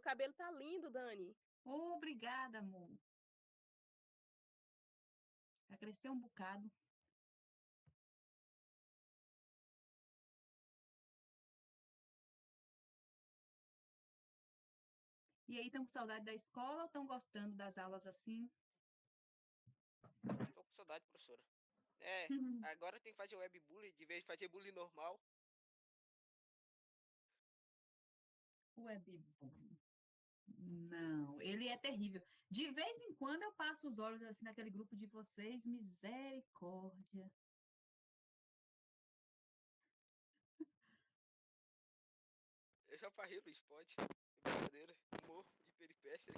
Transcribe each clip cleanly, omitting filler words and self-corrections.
cabelo tá lindo, Dani. Obrigada, amor. Já cresceu um bocado. E aí, estão com saudade da escola ou estão gostando das aulas assim? Estou com saudade, professora. Agora tem que fazer webbullying, de vez de fazer bullying normal. Webbullying. Não, ele é terrível. De vez em quando eu passo os olhos assim naquele grupo de vocês, misericórdia. Eu já parei, Luiz, pode. Brincadeira, humor de peripécias.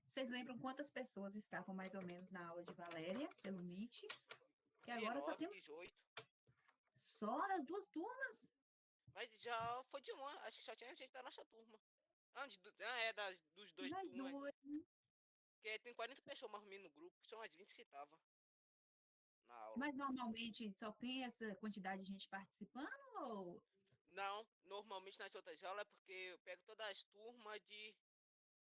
Vocês lembram quantas pessoas estavam mais ou menos na aula de Valéria, pelo Meet? Que agora só 19, tem 18. só das duas turmas? Mas já foi de uma, acho que só tinha gente da nossa turma. Dos dois Das turmas. duas. Porque tem 40 pessoas mais ou menos no grupo, são as 20 que estavam na aula. Mas normalmente só tem essa quantidade de gente participando ou... Não, normalmente nas outras aulas é porque eu pego todas as turmas de.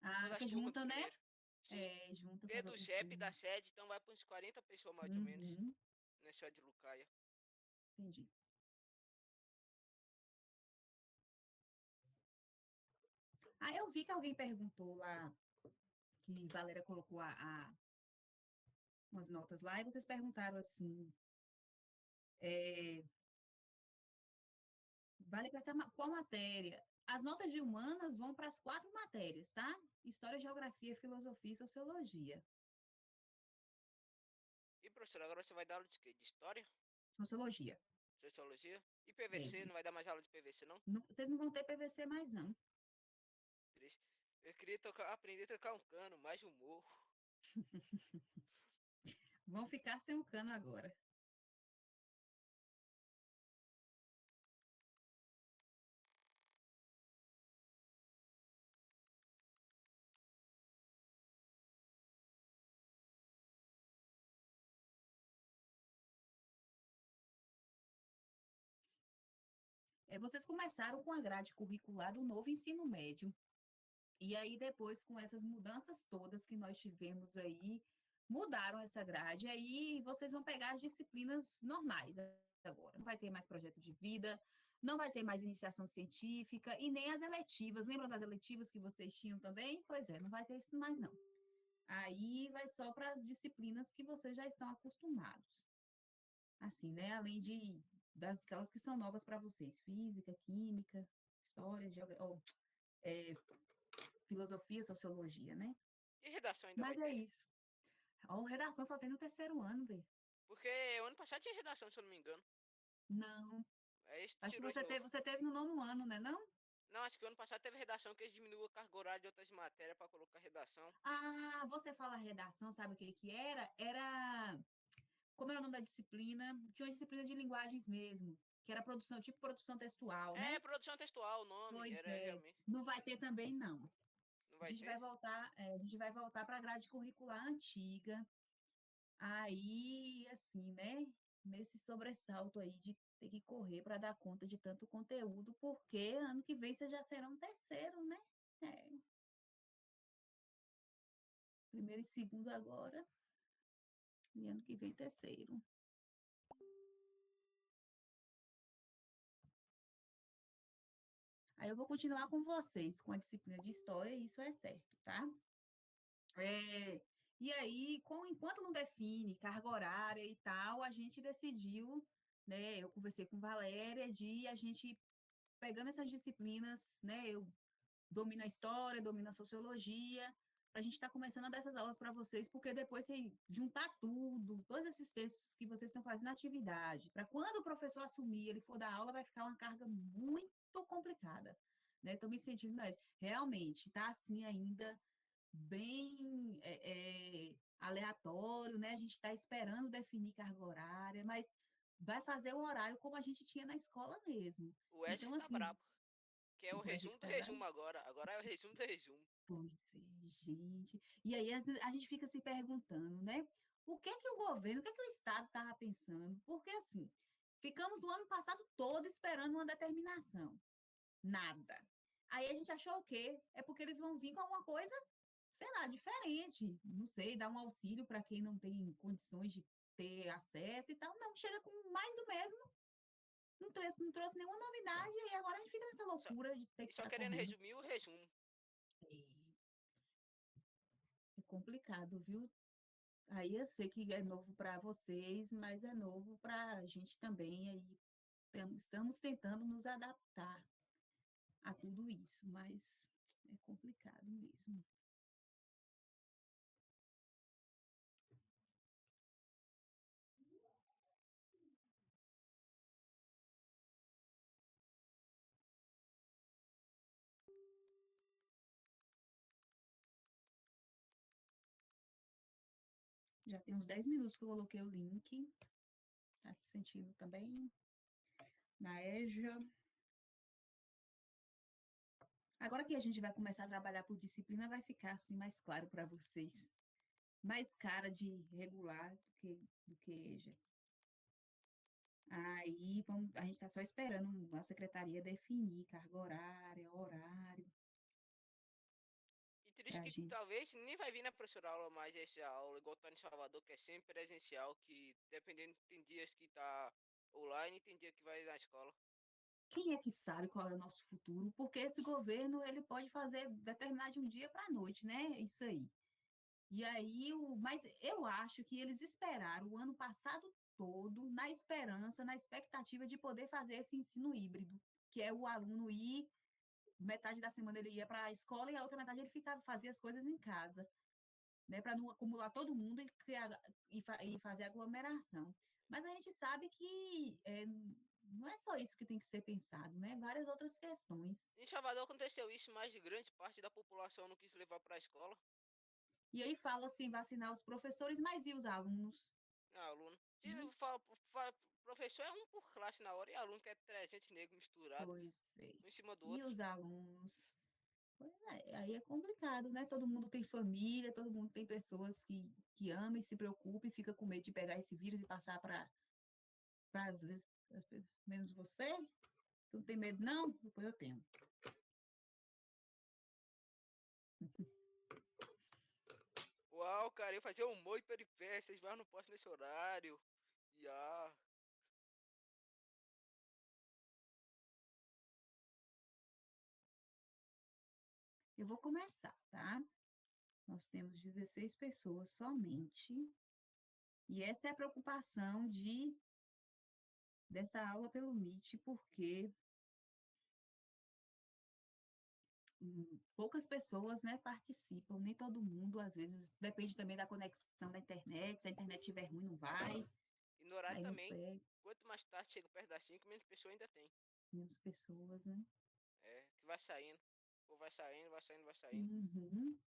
Ah, Todas as que turmas do junta, né? primeiro. Sim. É, junta com Porque é as do outras JEP da turmas. sede, então vai para uns 40 pessoas mais ou menos. Uhum, Não é só de Lucaia. entendi. Ah, eu vi que alguém perguntou lá, que Valéria colocou umas notas lá, e vocês perguntaram assim, vale para qual matéria? As notas de humanas vão para as 4 matérias, tá? História, geografia, filosofia e sociologia. E professor, agora você vai dar aula de quê? De história? Sociologia. Sociologia? E É PVC? Não vai isso. dar mais aula de PVC, não? Vocês não vão ter PVC mais, não. Triste. Eu queria aprender a tocar um cano, mais humor. Vão ficar sem o cano agora. Vocês começaram com a grade curricular do novo ensino médio. E aí, depois, com essas mudanças todas que nós tivemos aí, mudaram essa grade. Aí vocês vão pegar as disciplinas normais agora. Não vai ter mais projeto de vida, não vai ter mais iniciação científica e nem as eletivas. Lembram das eletivas que vocês tinham também? Pois é, não vai ter isso mais, não. Aí vai só para as disciplinas que vocês já estão acostumados. Assim, né? Além das aquelas que são novas para vocês: física, química, história, filosofia, sociologia, né? E redação ainda vai Mas é ter? isso. A redação só tem no terceiro ano, Bê. Porque o ano passado tinha redação, se eu não me engano. Não. Aí eles Acho que tirou de novo. você teve no nono ano, né, não? Não, acho que o ano passado teve redação que eles diminuíram a carga horária de outras matérias para colocar redação. Ah, você fala redação, sabe o que que era? Era, como era o nome da disciplina? Tinha uma disciplina de linguagens mesmo, que era produção, tipo produção textual, né? É, produção textual o nome, Pois era é. realmente. Não vai ter também, não. Não A vai gente vai ter? voltar, a gente vai voltar para a grade curricular antiga. Aí, assim, né? Nesse sobressalto aí de ter que correr para dar conta de tanto conteúdo, porque ano que vem vocês já serão terceiro, né? É. Primeiro e segundo agora, e ano que vem terceiro. Aí eu vou continuar com vocês, com a disciplina de história, e isso é certo, tá? E aí, enquanto não define carga horária e tal, a gente decidiu, né? Eu conversei com Valéria de a gente pegando essas disciplinas, né? Eu domino a história, domino a sociologia, para a gente estar começando a dar essas aulas para vocês, porque depois você juntar tudo, todos esses textos que vocês estão fazendo na atividade, para quando o professor assumir, ele for dar aula, vai ficar uma carga muito complicada, né? Estou me sentindo, né, realmente, está assim ainda bem aleatório, né? A gente está esperando definir carga horária, mas vai fazer o horário como a gente tinha na escola mesmo. O Então, ESC tá assim, brabo. Que é o o EJIC resumo do tá bravo. resumo agora. Agora é o resumo do resumo. Pois é, gente. E aí, às vezes, a gente fica se perguntando, né? O que é que o governo, o que é que o Estado Estado estava pensando, porque assim, ficamos o ano passado todo esperando uma determinação. Nada. Aí a gente achou o quê? É porque eles vão vir com alguma coisa, sei lá, diferente. Não sei, dar um auxílio para quem não tem condições de ter acesso e tal. Não, chega com mais do mesmo, não trouxe nenhuma novidade, e agora a gente fica nessa Só, loucura de ter e que só ficar querendo correndo. resumir o resumo. É complicado, viu? Aí eu sei que é novo para vocês, mas é novo para a gente também. Aí estamos tentando nos adaptar a tudo isso, mas é complicado mesmo. Já tem uns 10 minutos que eu coloquei o link. Tá se sentindo também? Na EJA. Agora que a gente vai começar a trabalhar por disciplina, vai ficar assim mais claro para vocês. Mais cara de regular do que EJA. Aí a gente está só esperando a secretaria definir carga horária, horário, E triste para a que gente. talvez nem vai vir na professora aula mais essa aula, igual tá em Salvador, que é sempre presencial, que dependendo, tem dias que tá online e tem dia que vai na escola. Quem é que sabe qual é o nosso futuro? Porque esse governo ele pode fazer determinar de um dia para a noite, né? Isso aí. E aí, mas eu acho que eles esperaram o ano passado todo na esperança, na expectativa de poder fazer esse ensino híbrido, que é o aluno ir, metade da semana ele ia para a escola e a outra metade ele ficava, fazia as coisas em casa, né, para não acumular todo mundo e fazer aglomeração. Mas a gente sabe que não é só isso que tem que ser pensado, né? Várias outras questões. Em Salvador aconteceu isso, mas de grande parte da população não quis levar para a escola. E aí fala assim, vacinar os professores, mas e os alunos? Não, aluno. Né? Professor é um por classe na hora e aluno que é 300 negros misturados, Pois é. um em cima do E outro. os alunos? Pois é, aí é complicado, né? Todo mundo tem família, todo mundo tem pessoas que ama e se preocupa e fica com medo de pegar esse vírus e passar para às vezes, menos você. Tu não tem medo, não? Depois eu tenho. Uau, cara, eu fazia humor e peripécias, mas não posso nesse horário. E Eu vou começar, tá? Nós temos 16 pessoas somente. E essa é a preocupação dessa aula pelo Meet, porque poucas pessoas, né, participam, nem todo mundo, às vezes, depende também da conexão da internet, se a internet estiver ruim, não vai, e no horário aí não também, pega, quanto mais tarde chega perto das 5, menos pessoa ainda tem. menos pessoas, né? É, que vai saindo. Ou vai saindo, vai saindo, vai saindo. Uhum.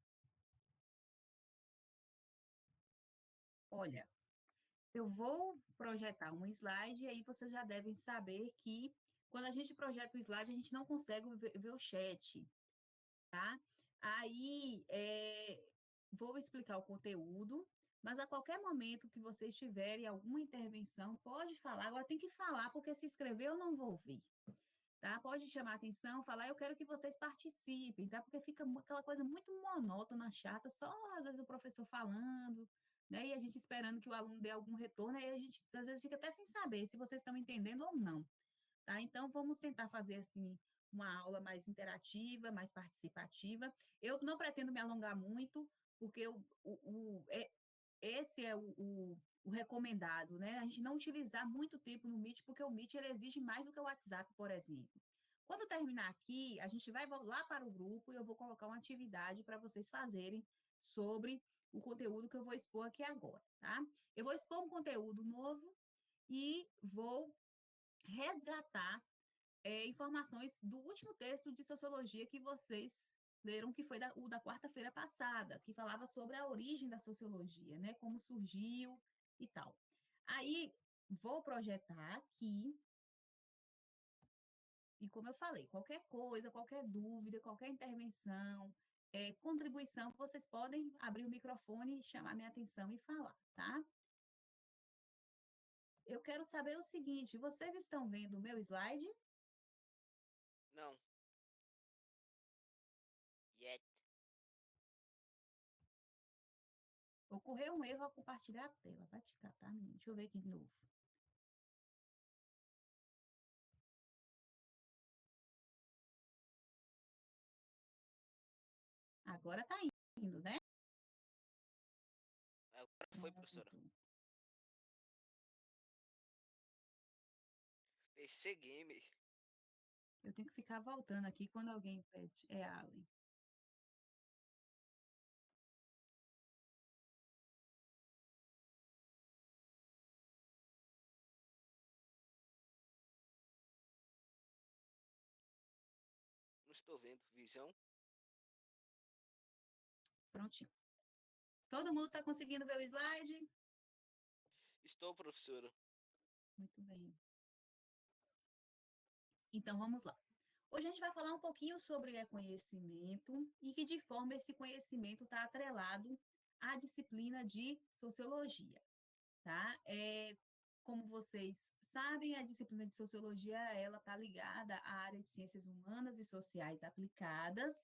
Olha, eu vou projetar um slide e aí vocês já devem saber que quando a gente projeta o slide, a gente não consegue ver o chat, tá? Aí, vou explicar o conteúdo, mas a qualquer momento que vocês tiverem alguma intervenção, pode falar. Agora tem que falar, porque se escrever eu não vou ouvir, tá? Pode chamar atenção, falar, eu quero que vocês participem, tá? Porque fica aquela coisa muito monótona, chata, só às vezes o professor falando, né? E a gente esperando que o aluno dê algum retorno, aí a gente às vezes fica até sem saber se vocês estão entendendo ou não, tá? Então vamos tentar fazer assim uma aula mais interativa, mais participativa. Eu não pretendo me alongar muito, porque esse é o recomendado, né? A gente não utilizar muito tempo no Meet, porque o Meet ele exige mais do que o WhatsApp, por exemplo. Quando terminar aqui, a gente vai lá para o grupo e eu vou colocar uma atividade para vocês fazerem sobre o conteúdo que eu vou expor aqui agora, tá? Eu vou expor um conteúdo novo e vou resgatar informações do último texto de sociologia que vocês leram, que foi o da quarta-feira passada, que falava sobre a origem da sociologia, né? Como surgiu e tal. Aí, vou projetar aqui, e como eu falei, qualquer coisa, qualquer dúvida, qualquer intervenção, contribuição, vocês podem abrir o microfone, chamar minha atenção e falar, tá? eu quero saber o seguinte: vocês estão vendo o meu slide? Não. Yet. Ocorreu um erro ao compartilhar a tela. Vai te catar, menino. Deixa eu ver aqui de novo. Agora tá indo, né? Agora foi, professora. Pronto. PC Gamer. Eu tenho que ficar voltando aqui quando alguém pede. É Allen. Não estou vendo. Visão. Prontinho. Todo mundo está conseguindo ver o slide? Estou, professora. Muito bem. Então, vamos lá. Hoje a gente vai falar um pouquinho sobre conhecimento e que de forma esse conhecimento está atrelado à disciplina de sociologia, tá? Como vocês sabem, a disciplina de sociologia, ela está ligada à área de ciências humanas e sociais aplicadas,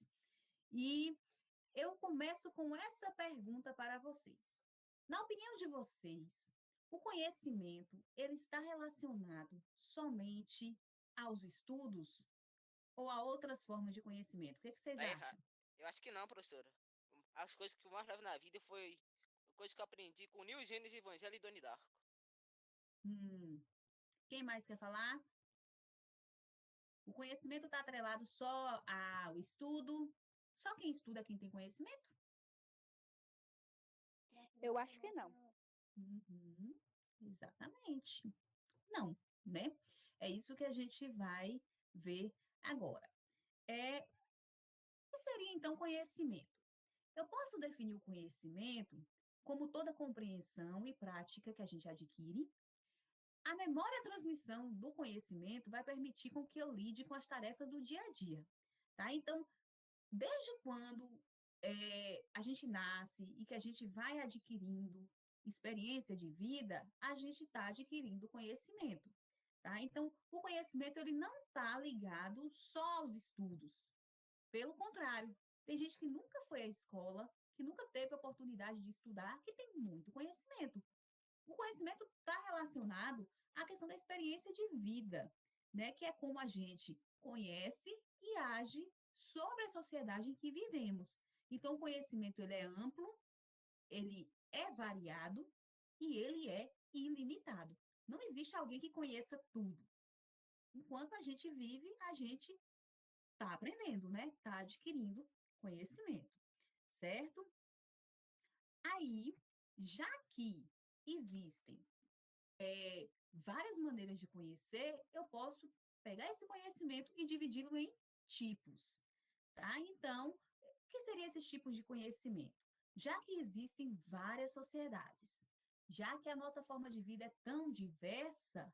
e eu começo com essa pergunta para vocês. Na opinião de vocês, o conhecimento, ele está relacionado somente aos estudos ou a outras formas de conhecimento? O que vocês Tá errado. acham? Eu acho que não, professora. As coisas que eu mais levo na vida foi coisas que eu aprendi com Nil Gênesis, Evangelho e Doni Darko. Hum, quem mais quer falar? O conhecimento está atrelado só ao estudo? Só quem estuda é quem tem conhecimento? Eu acho que não. Uhum, exatamente. Não, né? É isso que a gente vai ver agora. O que seria, então, conhecimento? Eu posso definir o conhecimento como toda compreensão e prática que a gente adquire. A memória e a transmissão do conhecimento vai permitir com que eu lide com as tarefas do dia a dia, tá? Então, desde quando a gente nasce e que a gente vai adquirindo experiência de vida, a gente está adquirindo conhecimento, tá? Então, o conhecimento ele não está ligado só aos estudos. Pelo contrário, tem gente que nunca foi à escola, que nunca teve a oportunidade de estudar, que tem muito conhecimento. O conhecimento está relacionado à questão da experiência de vida, né? Que é como a gente conhece e age sobre a sociedade em que vivemos. Então, o conhecimento ele é amplo, ele é variado e ele é ilimitado. Não existe alguém que conheça tudo. Enquanto a gente vive, a gente está aprendendo, né? Está adquirindo conhecimento, certo? Aí, já que existem várias maneiras de conhecer, eu posso pegar esse conhecimento e dividi-lo em tipos, tá? Então, o que seriam esses tipos de conhecimento? Já que existem várias sociedades, já que a nossa forma de vida é tão diversa,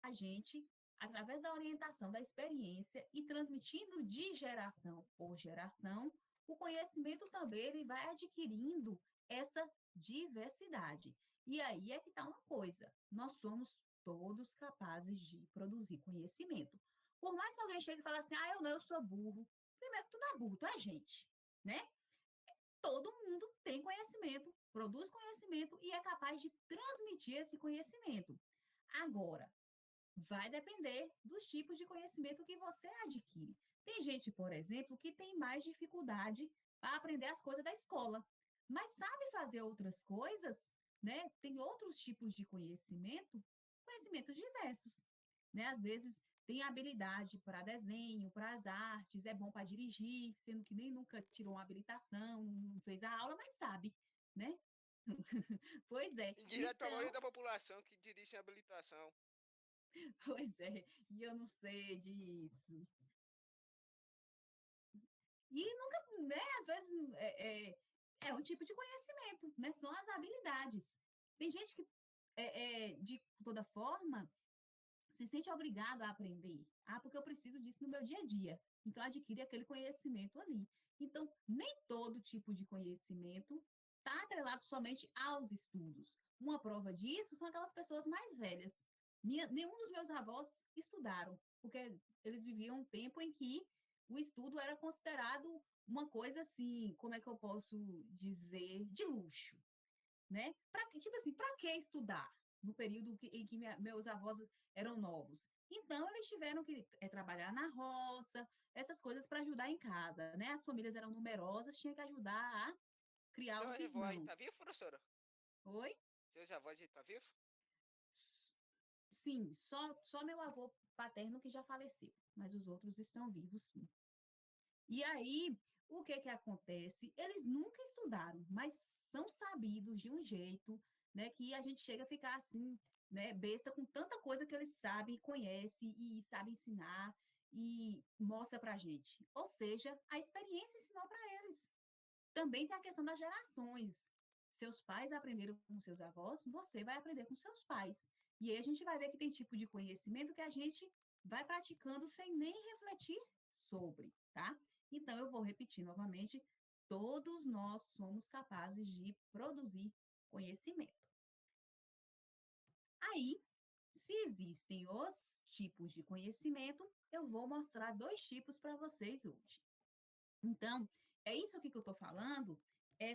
a gente, através da orientação da experiência e transmitindo de geração por geração, o conhecimento também ele vai adquirindo essa diversidade. E aí é que está uma coisa: nós somos todos capazes de produzir conhecimento. Por mais que alguém chegue e fale assim, eu não, eu sou burro. Primeiro, tu não é burro, tu é gente, né? Todo mundo tem conhecimento, produz conhecimento e é capaz de transmitir esse conhecimento. Agora, vai depender dos tipos de conhecimento que você adquire. Tem gente, por exemplo, que tem mais dificuldade para aprender as coisas da escola, mas sabe fazer outras coisas, né? Tem outros tipos de conhecimento, conhecimentos diversos, né? Às vezes tem habilidade para desenho, para as artes, é bom para dirigir, sendo que nem nunca tirou uma habilitação, não fez a aula, mas sabe, né? Pois é. Indireto para a maioria Então, da população que dirige sem habilitação. pois é, e eu não sei disso. E nunca, né, às vezes é um tipo de conhecimento, né? São as habilidades. Tem gente que, de toda forma, se sente obrigado a aprender. Porque eu preciso disso no meu dia a dia. Então, adquire aquele conhecimento ali. Então, nem todo tipo de conhecimento está atrelado somente aos estudos. Uma prova disso são aquelas pessoas mais velhas. Nenhum dos meus avós estudaram, porque eles viviam um tempo em que o estudo era considerado uma coisa assim, como é que eu posso dizer, de luxo, né? Tipo assim, para que estudar no período em que meus avós eram novos? Então, eles tiveram que trabalhar na roça, essas coisas para ajudar em casa, né? As famílias eram numerosas, tinha que ajudar a criar Seu os avô aí irmãos. tá vivo, professora? Oi? Seus avós aí tá vivo? Sim, só meu avô paterno que já faleceu, mas os outros estão vivos, sim. E aí, o que que acontece? Eles nunca estudaram, mas são sabidos de um jeito, né, que a gente chega a ficar assim, né, besta com tanta coisa que eles sabem, conhecem e sabem ensinar e mostra pra gente. Ou seja, a experiência ensinou para eles. Também tem a questão das gerações. Seus pais aprenderam com seus avós, você vai aprender com seus pais. E aí a gente vai ver que tem tipo de conhecimento que a gente vai praticando sem nem refletir sobre, tá? Então eu vou repetir novamente, todos nós somos capazes de produzir conhecimento. Aí, se existem os tipos de conhecimento, eu vou mostrar dois tipos para vocês hoje. Então, é isso aqui que eu estou falando,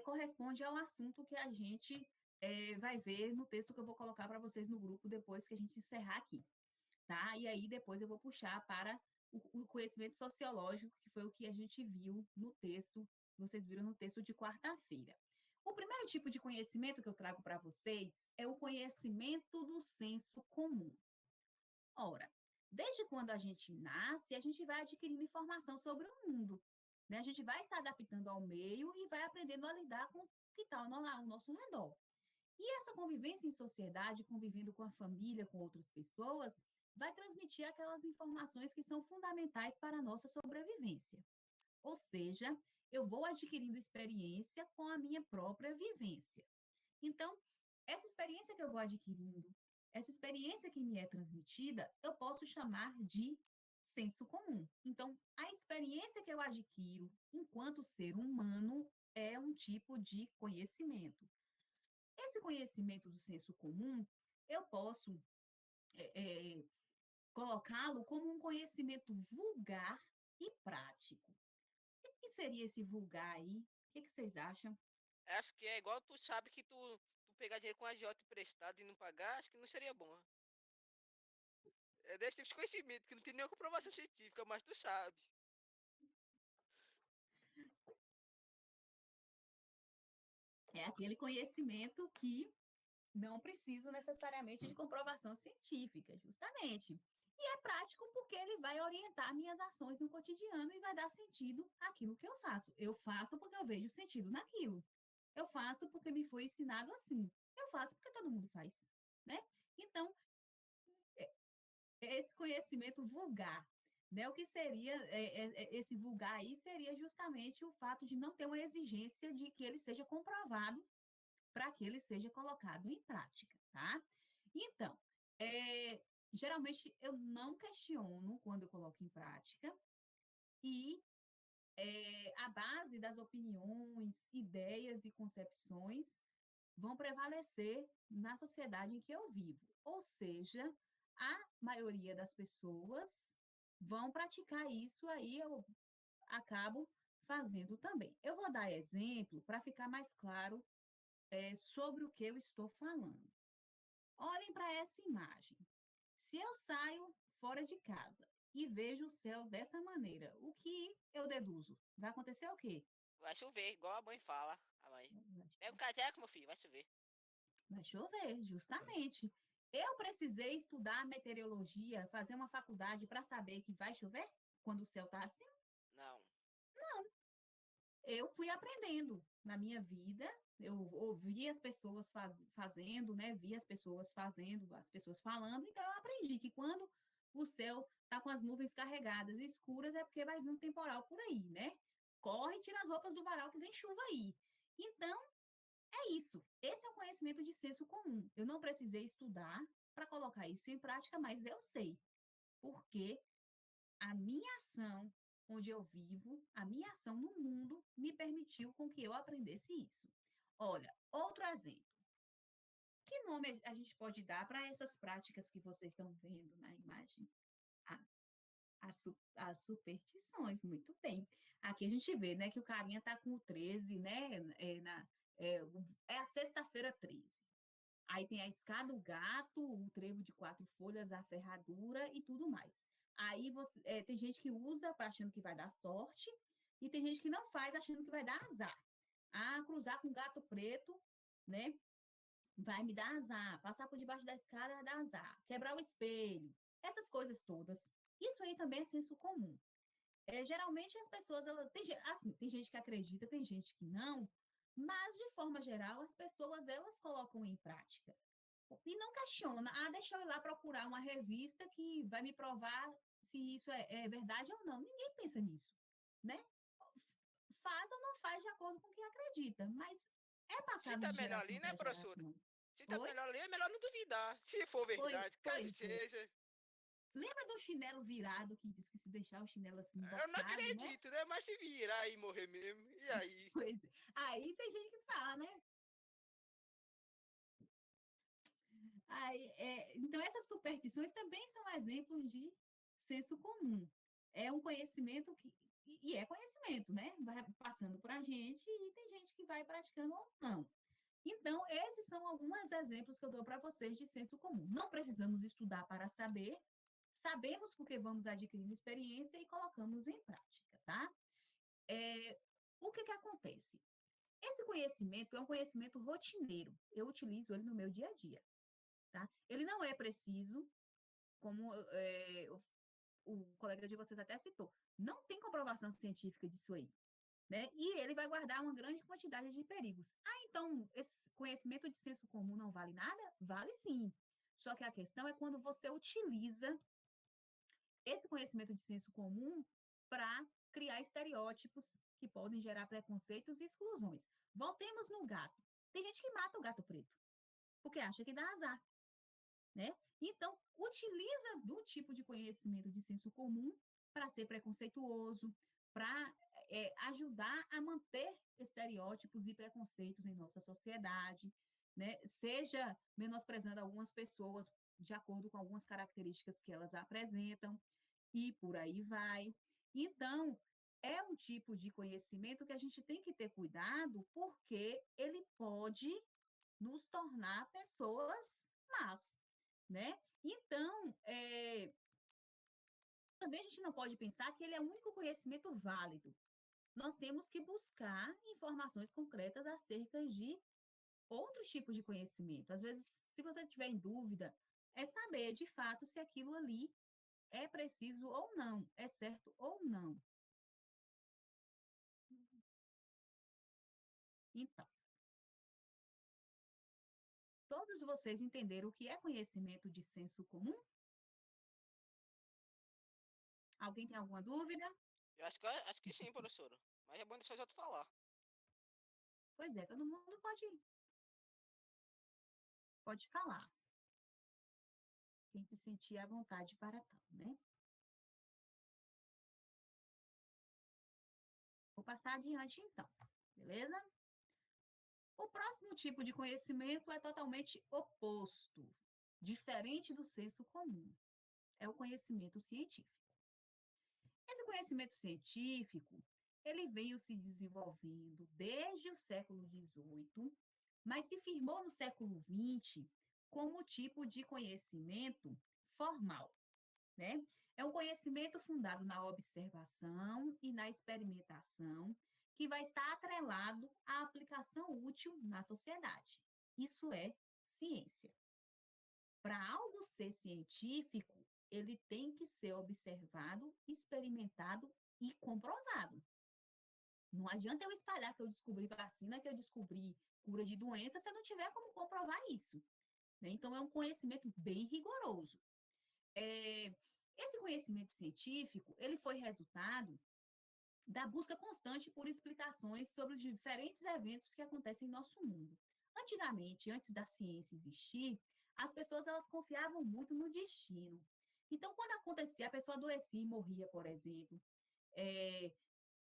corresponde ao assunto que a gente vai ver no texto que eu vou colocar para vocês no grupo depois que a gente encerrar aqui, tá? E aí depois eu vou puxar para o conhecimento sociológico, que foi o que a gente viu no texto, vocês viram no texto de quarta-feira. O primeiro tipo de conhecimento que eu trago para vocês é o conhecimento do senso comum. Ora, desde quando a gente nasce, a gente vai adquirindo informação sobre o mundo, né? A gente vai se adaptando ao meio e vai aprendendo a lidar com o que está ao nosso redor. E essa convivência em sociedade, convivendo com a família, com outras pessoas, vai transmitir aquelas informações que são fundamentais para a nossa sobrevivência. Ou seja, eu vou adquirindo experiência com a minha própria vivência. Então, essa experiência que eu vou adquirindo, essa experiência que me é transmitida, eu posso chamar de senso comum. Então, a experiência que eu adquiro enquanto ser humano é um tipo de conhecimento. Esse conhecimento do senso comum, eu posso é, colocá-lo como um conhecimento vulgar e prático. O que seria esse vulgar aí? O que vocês acham? Acho que é igual tu sabe que tu pegar dinheiro com a agiota emprestado e não pagar, acho que não seria bom. É desse tipo de conhecimento, que não tem nenhuma comprovação científica, mas tu sabe. É aquele conhecimento que não precisa necessariamente de comprovação científica, justamente. E é prático porque ele vai orientar minhas ações no cotidiano e vai dar sentido àquilo que eu faço. Eu faço porque eu vejo sentido naquilo. Eu faço porque me foi ensinado assim. Eu faço porque todo mundo faz, né? Então, esse conhecimento vulgar, né? O que seria esse vulgar aí seria justamente o fato de não ter uma exigência de que ele seja comprovado para que ele seja colocado em prática, tá? Então, geralmente eu não questiono quando eu coloco em prática e a base das opiniões, ideias e concepções vão prevalecer na sociedade em que eu vivo. Ou seja, a maioria das pessoas vão praticar isso, aí eu acabo fazendo também. Eu vou dar exemplo para ficar mais claro sobre o que eu estou falando. Olhem para essa imagem. Se eu saio fora de casa e vejo o céu dessa maneira, o que eu deduzo? Vai acontecer o quê? Vai chover, igual a mãe fala. A mãe. Pega um casaco, meu filho, vai chover. Vai chover, justamente. Eu precisei estudar meteorologia, fazer uma faculdade para saber que vai chover quando o céu está assim? Não. Eu fui aprendendo na minha vida, eu ouvi as pessoas fazendo, né? Vi as pessoas fazendo, as pessoas falando, então eu aprendi que quando o céu está com as nuvens carregadas e escuras é porque vai vir um temporal por aí, né? Corre e tira as roupas do varal que vem chuva aí. Então, é isso. Esse é o conhecimento de senso comum. Eu não precisei estudar para colocar isso em prática, mas eu sei. Porque a minha ação onde eu vivo, a minha ação no mundo me permitiu com que eu aprendesse isso. Olha, outro exemplo. Que nome a gente pode dar para essas práticas que vocês estão vendo na imagem? A, as superstições, muito bem. Aqui a gente vê, né, que o carinha tá com o 13, né, é a sexta-feira 13. Aí tem a escada, o gato, o trevo de 4 folhas, a ferradura e tudo mais. Aí tem gente que usa achando que vai dar sorte, e tem gente que não faz achando que vai dar azar. Ah, cruzar com gato preto, né? Vai me dar azar. Passar por debaixo da escada vai dar azar. Quebrar o espelho. Essas coisas todas. Isso aí também é senso comum. Geralmente as pessoas, tem gente que acredita, tem gente que não, mas de forma geral as pessoas elas colocam em prática e não questiona, deixa eu ir lá procurar uma revista que vai me provar se isso é verdade ou não. Ninguém pensa nisso, né? Faz ou não faz de acordo com o que acredita, mas é Se passado tá de melhor ali, geração né, para professora? geração. Se tá Oi? melhor ali, é melhor não duvidar. Se for verdade, caso Pois é. seja. Lembra do chinelo virado que diz que se deixar o chinelo assim Eu não bocado, né? acredito, né? Mas se virar e morrer mesmo, e aí? Pois é. Aí tem gente que fala, né? Então, essas superstições também são exemplos de senso comum. É um conhecimento e é conhecimento, né? Vai passando por a gente e tem gente que vai praticando ou não. Então, esses são alguns exemplos que eu dou para vocês de senso comum. Não precisamos estudar para saber, sabemos porque vamos adquirindo experiência e colocamos em prática, tá? O que acontece? Esse conhecimento é um conhecimento rotineiro. Eu utilizo ele no meu dia a dia, tá? Ele não é preciso, como o colega de vocês até citou. Não tem comprovação científica disso aí, né? E ele vai guardar uma grande quantidade de perigos. Então, esse conhecimento de senso comum não vale nada? Vale sim. Só que a questão é quando você utiliza esse conhecimento de senso comum para criar estereótipos que podem gerar preconceitos e exclusões. Voltemos no gato. Tem gente que mata o gato preto, porque acha que dá azar, né? Então, utiliza do tipo de conhecimento de senso comum para ser preconceituoso, para ajudar a manter estereótipos e preconceitos em nossa sociedade, né? Seja menosprezando algumas pessoas de acordo com algumas características que elas apresentam, e por aí vai. Então, é um tipo de conhecimento que a gente tem que ter cuidado, porque ele pode nos tornar pessoas más, né? Então, também a gente não pode pensar que ele é o único conhecimento válido. Nós temos que buscar informações concretas acerca de outros tipos de conhecimento. Às vezes, se você tiver em dúvida, é saber de fato se aquilo ali é preciso ou não, é certo ou não. Então, todos vocês entenderam o que é conhecimento de senso comum? Alguém tem alguma dúvida? Eu acho que sim, professora. Mas é bom deixar os outros falar. Pois é, todo mundo pode falar, quem se sentir à vontade para tal, né? Vou passar adiante então, beleza? O próximo tipo de conhecimento é totalmente oposto, diferente do senso comum. É o conhecimento científico. Esse conhecimento científico, ele veio se desenvolvendo desde o século XVIII, mas se firmou no século XX como tipo de conhecimento formal, né? É um conhecimento fundado na observação e na experimentação, que vai estar atrelado à aplicação útil na sociedade. Isso é ciência. Para algo ser científico, ele tem que ser observado, experimentado e comprovado. Não adianta eu espalhar que eu descobri vacina, que eu descobri cura de doença, se eu não tiver como comprovar isso, né? Então, é um conhecimento bem rigoroso. Esse conhecimento científico, ele foi resultado da busca constante por explicações sobre os diferentes eventos que acontecem em nosso mundo. Antigamente, antes da ciência existir, as pessoas elas confiavam muito no destino. Então, quando acontecia, a pessoa adoecia e morria, por exemplo,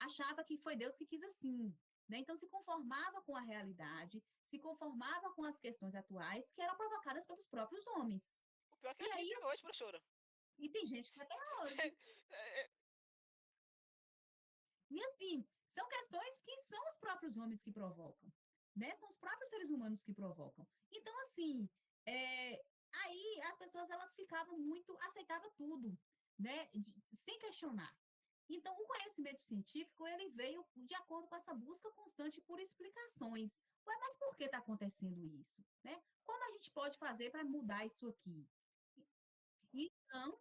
achava que foi Deus que quis assim. né? Então, se conformava com a realidade, se conformava com as questões atuais que eram provocadas pelos próprios homens. O pior é que é E assim aí, até hoje, professora. e tem gente que até hoje. É, E assim, são questões que são os próprios homens que provocam, né? São os próprios seres humanos que provocam. Então, assim, aí as pessoas elas ficavam muito, aceitavam tudo, né? Sem questionar. Então, o conhecimento científico ele veio de acordo com essa busca constante por explicações. Ué, mas por que está acontecendo isso? Né? Como a gente pode fazer para mudar isso aqui? Então,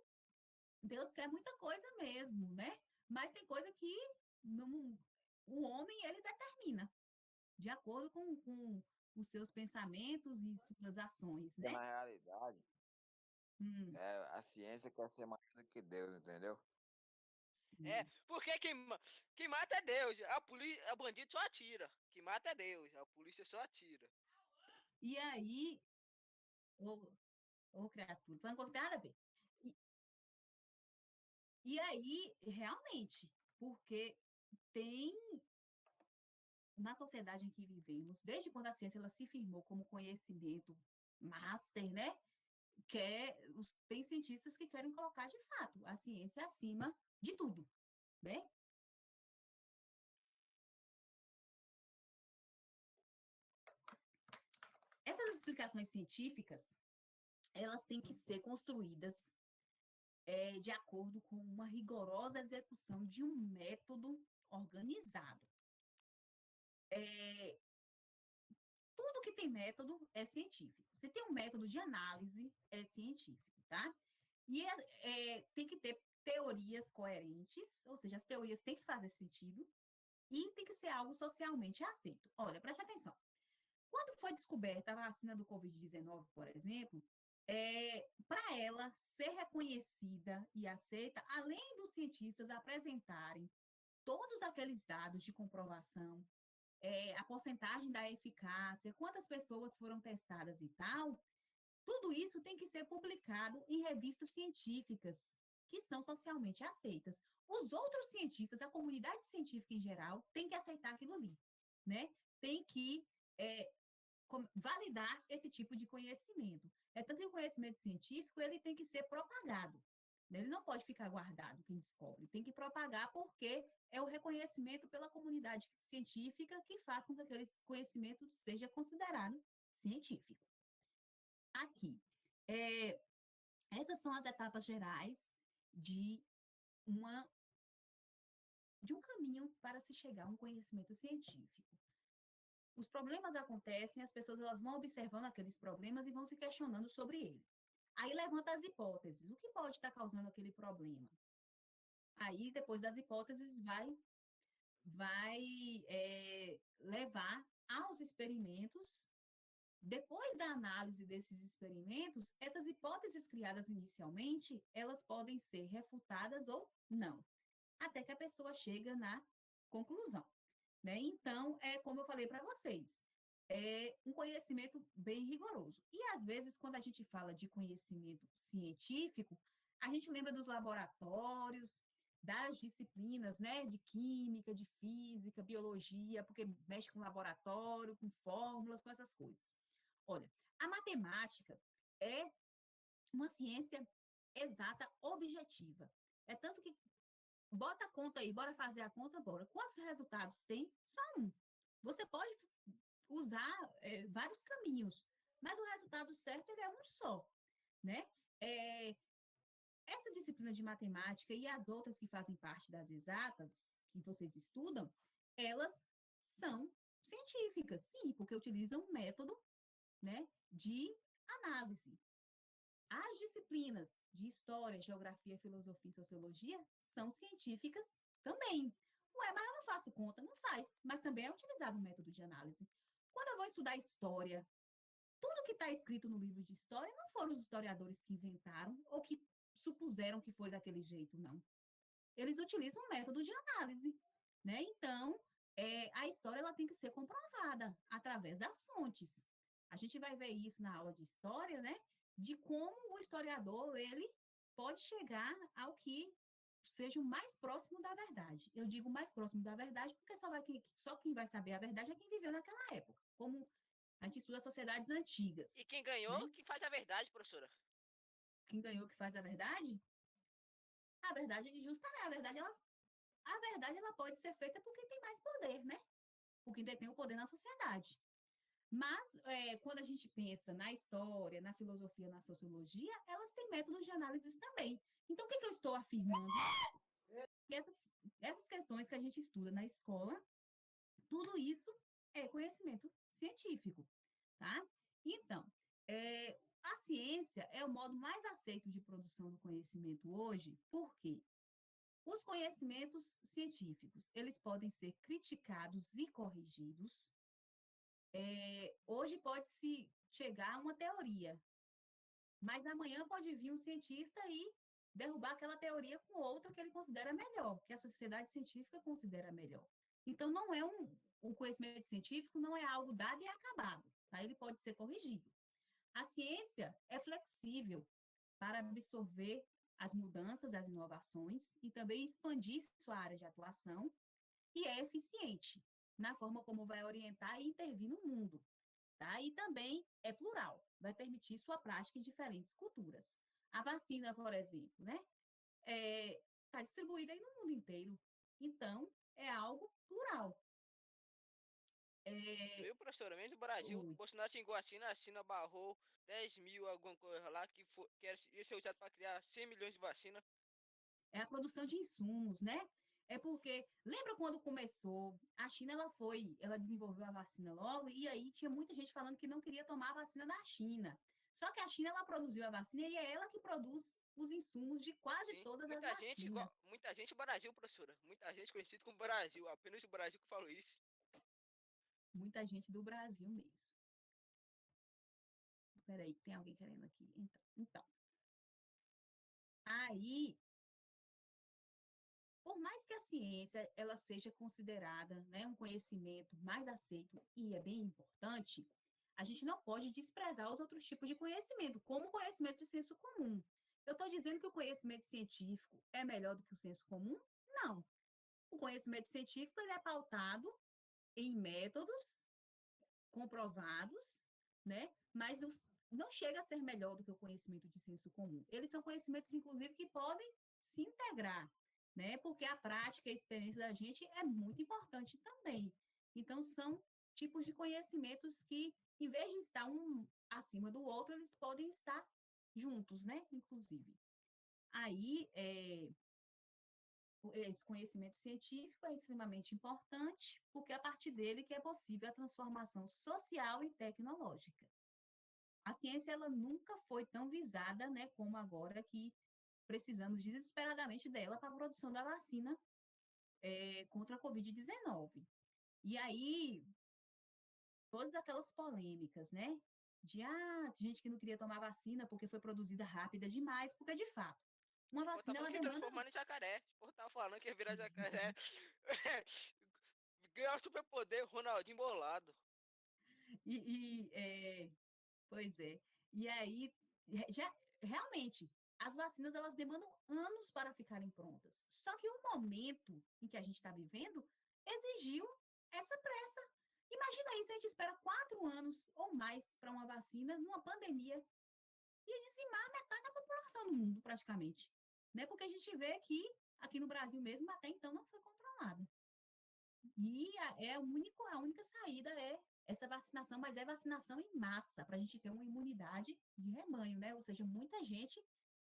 Deus quer muita coisa mesmo, né? Mas tem coisa que não, o homem ele determina, de acordo com os seus pensamentos e suas ações, Porque né? na realidade, Hum, a ciência quer ser maior do que Deus, entendeu? é, sim. porque quem mata é Deus. A bandido só atira. Quem mata é Deus. A polícia só atira. E aí, ô criatura, não tem nada a ver. E, e aí, realmente, porque tem na sociedade em que vivemos, desde quando a ciência ela se firmou como conhecimento master, né? Tem cientistas que querem colocar de fato a ciência acima de tudo, né? Essas explicações científicas, elas têm que ser construídas de acordo com uma rigorosa execução de um método organizado. Tudo que tem método é científico. Se tem um método de análise, é científico, tá? E tem que ter teorias coerentes, ou seja, as teorias têm que fazer sentido e tem que ser algo socialmente aceito. Olha, preste atenção. Quando foi descoberta a vacina do Covid-19, por exemplo, para ela ser reconhecida e aceita, além dos cientistas apresentarem todos aqueles dados de comprovação, a porcentagem da eficácia, quantas pessoas foram testadas e tal, tudo isso tem que ser publicado em revistas científicas que são socialmente aceitas. Os outros cientistas, a comunidade científica em geral, tem que aceitar aquilo ali, né? Tem que validar esse tipo de conhecimento. É tanto que o conhecimento científico ele tem que ser propagado. Né? Ele não pode ficar guardado, quem descobre. Tem que propagar porque é o reconhecimento pela comunidade científica que faz com que aquele conhecimento seja considerado científico. Aqui, essas são as etapas gerais de um caminho para se chegar a um conhecimento científico. Os problemas acontecem, as pessoas elas vão observando aqueles problemas e vão se questionando sobre ele. Aí levanta as hipóteses. O que pode estar causando aquele problema? Aí, depois das hipóteses, vai levar aos experimentos. Depois da análise desses experimentos, essas hipóteses criadas inicialmente, elas podem ser refutadas ou não, até que a pessoa chega na conclusão. Né? Então, como eu falei para vocês, é um conhecimento bem rigoroso. E, às vezes, quando a gente fala de conhecimento científico, a gente lembra dos laboratórios, das disciplinas, né, de química, de física, biologia, porque mexe com laboratório, com fórmulas, com essas coisas. Olha, a matemática é uma ciência exata, objetiva. É tanto que bota a conta aí, bora fazer a conta, bora. Quantos resultados tem? Só um. Você pode usar vários caminhos, mas o resultado certo ele é um só, né? Essa disciplina de matemática e as outras que fazem parte das exatas que vocês estudam, elas são científicas, sim, porque utilizam um método, né, de análise. As disciplinas de história, geografia, filosofia e sociologia são científicas também. Ué, mas eu não faço conta. Não faz, mas também é utilizado o método de análise. Quando eu vou estudar história, tudo que está escrito no livro de história não foram os historiadores que inventaram ou que supuseram que foi daquele jeito, não. Eles utilizam um método de análise, né? Então, a história ela tem que ser comprovada através das fontes. A gente vai ver isso na aula de história, né? De como o historiador ele pode chegar ao que seja o mais próximo da verdade. Eu digo mais próximo da verdade porque só quem vai saber a verdade é quem viveu naquela época, como a gente estuda sociedades antigas. E quem ganhou, né? que faz a verdade, professora. Quem ganhou que faz a verdade? A verdade, justamente, a verdade ela pode ser feita por quem tem mais poder, né? Por quem detém o poder na sociedade. Mas, quando a gente pensa na história, na filosofia, na sociologia, elas têm métodos de análise também. Então, o que eu estou afirmando? Que essas questões que a gente estuda na escola, tudo isso é conhecimento científico, tá? Então, a ciência é o modo mais aceito de produção do conhecimento hoje, porque os conhecimentos científicos, eles podem ser criticados e corrigidos. Hoje pode-se chegar a uma teoria, mas amanhã pode vir um cientista e derrubar aquela teoria com outra que ele considera melhor, que a sociedade científica considera melhor. Então, não é o conhecimento científico não é algo dado e acabado, tá? Ele pode ser corrigido. A ciência é flexível para absorver as mudanças, as inovações e também expandir sua área de atuação e é eficiente na forma como vai orientar e intervir no mundo. Tá? E também é plural, vai permitir sua prática em diferentes culturas. A vacina, por exemplo, né, está distribuída aí no mundo inteiro. Então, é algo plural. Viu, professora? Mesmo do Brasil, Oi. Bolsonaro xingou a China barrou 10 mil, alguma coisa lá, que ia ser usado para criar 100 milhões de vacina. É a produção de insumos, né? É porque, lembra quando começou, a China, ela desenvolveu a vacina logo, e aí tinha muita gente falando que não queria tomar a vacina da China. Só que a China, ela produziu a vacina e é ela que produz os insumos de quase Sim, todas as vacinas. muita gente Brasil, professora. Muita gente conhecida como Brasil, apenas o Brasil que falou isso. Muita gente do Brasil mesmo. Peraí, que tem alguém querendo aqui. Então. Aí, por mais que a ciência ela seja considerada, né, um conhecimento mais aceito e é bem importante, a gente não pode desprezar os outros tipos de conhecimento, como o conhecimento de senso comum. Eu estou dizendo que o conhecimento científico é melhor do que o senso comum? Não. O conhecimento científico ele é pautado em métodos comprovados, né? Mas não chega a ser melhor do que o conhecimento de senso comum. Eles são conhecimentos, inclusive, que podem se integrar, né? Porque a prática e a experiência da gente é muito importante também. Então, são tipos de conhecimentos que, em vez de estar um acima do outro, eles podem estar juntos, né? Inclusive. Aí, esse conhecimento científico é extremamente importante, porque é a partir dele que é possível a transformação social e tecnológica. A ciência ela nunca foi tão visada, né, como agora que precisamos desesperadamente dela para a produção da vacina contra a Covid-19. E aí, todas aquelas polêmicas, né, de gente que não queria tomar vacina porque foi produzida rápida demais, porque de fato, uma Pô, vacina tava ela se demanda transformando em jacaré. Pô, tava falando que ia virar jacaré. Ganhar superpoder, Ronaldinho bolado. Pois é. E aí, já, realmente, as vacinas elas demandam anos para ficarem prontas. Só que o momento em que a gente está vivendo exigiu essa pressa. Imagina aí se a gente espera 4 anos ou mais para uma vacina numa pandemia e dizimar metade da população do mundo, praticamente. Né? Porque a gente vê que aqui no Brasil mesmo, até então, não foi controlado. E a única saída é essa vacinação, mas é vacinação em massa, para a gente ter uma imunidade de rebanho, né? Ou seja, muita gente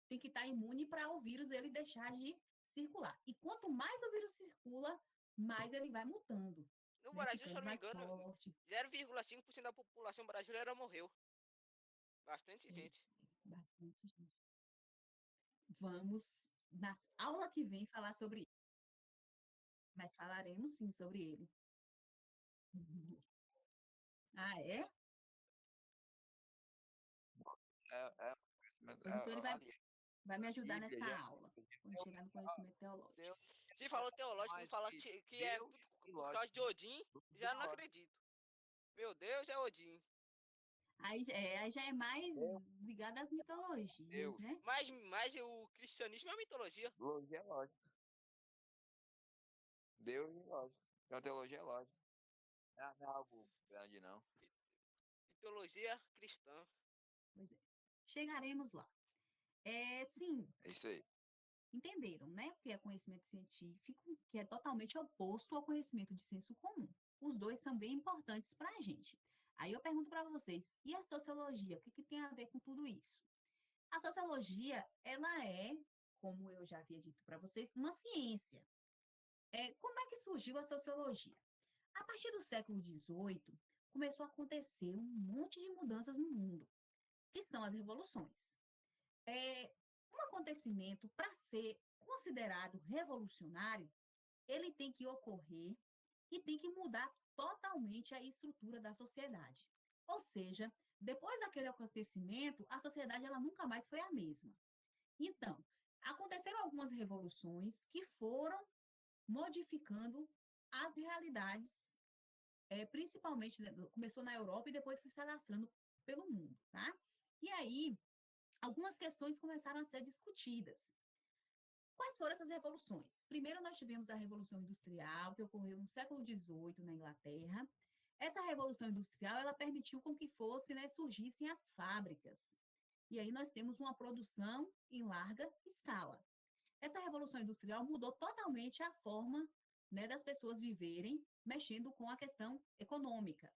tem que estar imune para o vírus ele deixar de circular. E quanto mais o vírus circula, mais ele vai mutando, No né? Brasil, se eu Ficando não me mais engano, forte. 0,5% da população brasileira morreu. Bastante Pois gente. é, bastante gente. Vamos, na aula que vem, falar sobre isso. Mas falaremos sim sobre ele. Ah, é? É, Pois então ele ali, vai me ajudar Bíblia nessa já aula, quando chegar no conhecimento teológico. Deus Se falou teológico, me mais falar que que é Deus tudo e por causa lógica. de Odin, Tudo já não lógica. acredito. Meu Deus, é Odin. Aí já é mais Deus, ligado às mitologias, Deus. né? Mas o cristianismo é uma mitologia. Teologia é lógica. Deus é lógica. Então, teologia é lógica. Não é algo grande, não. Mitologia cristã. Pois é. Chegaremos lá. Sim, É isso aí. entenderam, né? Que é conhecimento científico, que é totalmente oposto ao conhecimento de senso comum. Os dois são bem importantes para a gente. Aí eu pergunto para vocês, e a sociologia? O que tem a ver com tudo isso? A sociologia, ela é, como eu já havia dito para vocês, uma ciência. Como é que surgiu a sociologia? A partir do século XVIII, começou a acontecer um monte de mudanças no mundo, que são as revoluções. Um acontecimento, para ser considerado revolucionário, ele tem que ocorrer e tem que mudar totalmente a estrutura da sociedade. Ou seja, depois daquele acontecimento, a sociedade ela nunca mais foi a mesma. Então, aconteceram algumas revoluções que foram modificando as realidades, principalmente, né, começou na Europa e depois foi se alastrando pelo mundo, tá? E aí, algumas questões começaram a ser discutidas. Quais foram essas revoluções? Primeiro, nós tivemos a Revolução Industrial, que ocorreu no século XVIII na Inglaterra. Essa Revolução Industrial, ela permitiu com que fosse, né, surgissem as fábricas. E aí nós temos uma produção em larga escala. Essa Revolução Industrial mudou totalmente a forma, né, das pessoas viverem, mexendo com a questão econômica.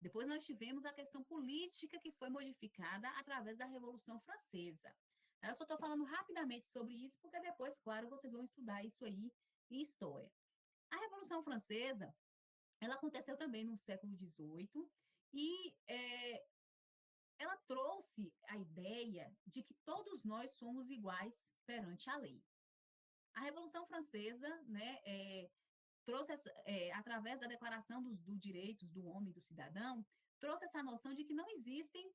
Depois nós tivemos a questão política que foi modificada através da Revolução Francesa. Eu só estou falando rapidamente sobre isso, porque depois, claro, vocês vão estudar isso aí em história. A Revolução Francesa, ela aconteceu também no século XVIII e ela trouxe a ideia de que todos nós somos iguais perante a lei. A Revolução Francesa, né, trouxe, através da Declaração dos Direitos do Homem e do Cidadão, trouxe essa noção de que não existem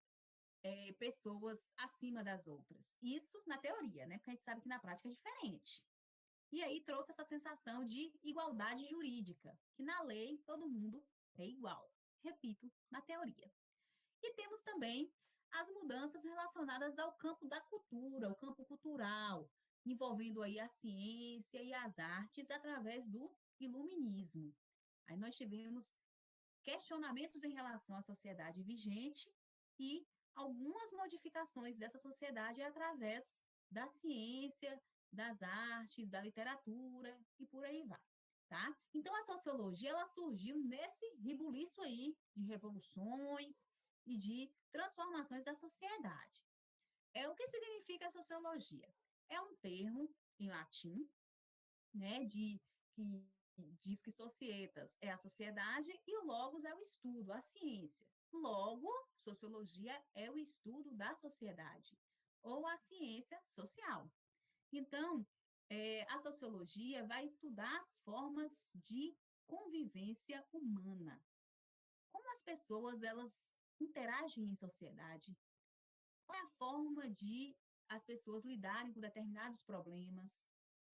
pessoas acima das outras. Isso na teoria, né? Porque a gente sabe que na prática é diferente. E aí trouxe essa sensação de igualdade jurídica, que na lei todo mundo é igual. Repito, na teoria. E temos também as mudanças relacionadas ao campo da cultura, o campo cultural, envolvendo aí a ciência e as artes através do iluminismo. Aí nós tivemos questionamentos em relação à sociedade vigente e algumas modificações dessa sociedade através da ciência, das artes, da literatura e por aí vai, tá? Então a sociologia ela surgiu nesse ribuliço aí de revoluções e de transformações da sociedade. O que significa sociologia? É um termo em latim, né, que diz que societas é a sociedade e o logos é o estudo, a ciência. Logo, sociologia é o estudo da sociedade ou a ciência social. Então, a sociologia vai estudar as formas de convivência humana. Como as pessoas elas interagem em sociedade, qual é a forma de as pessoas lidarem com determinados problemas,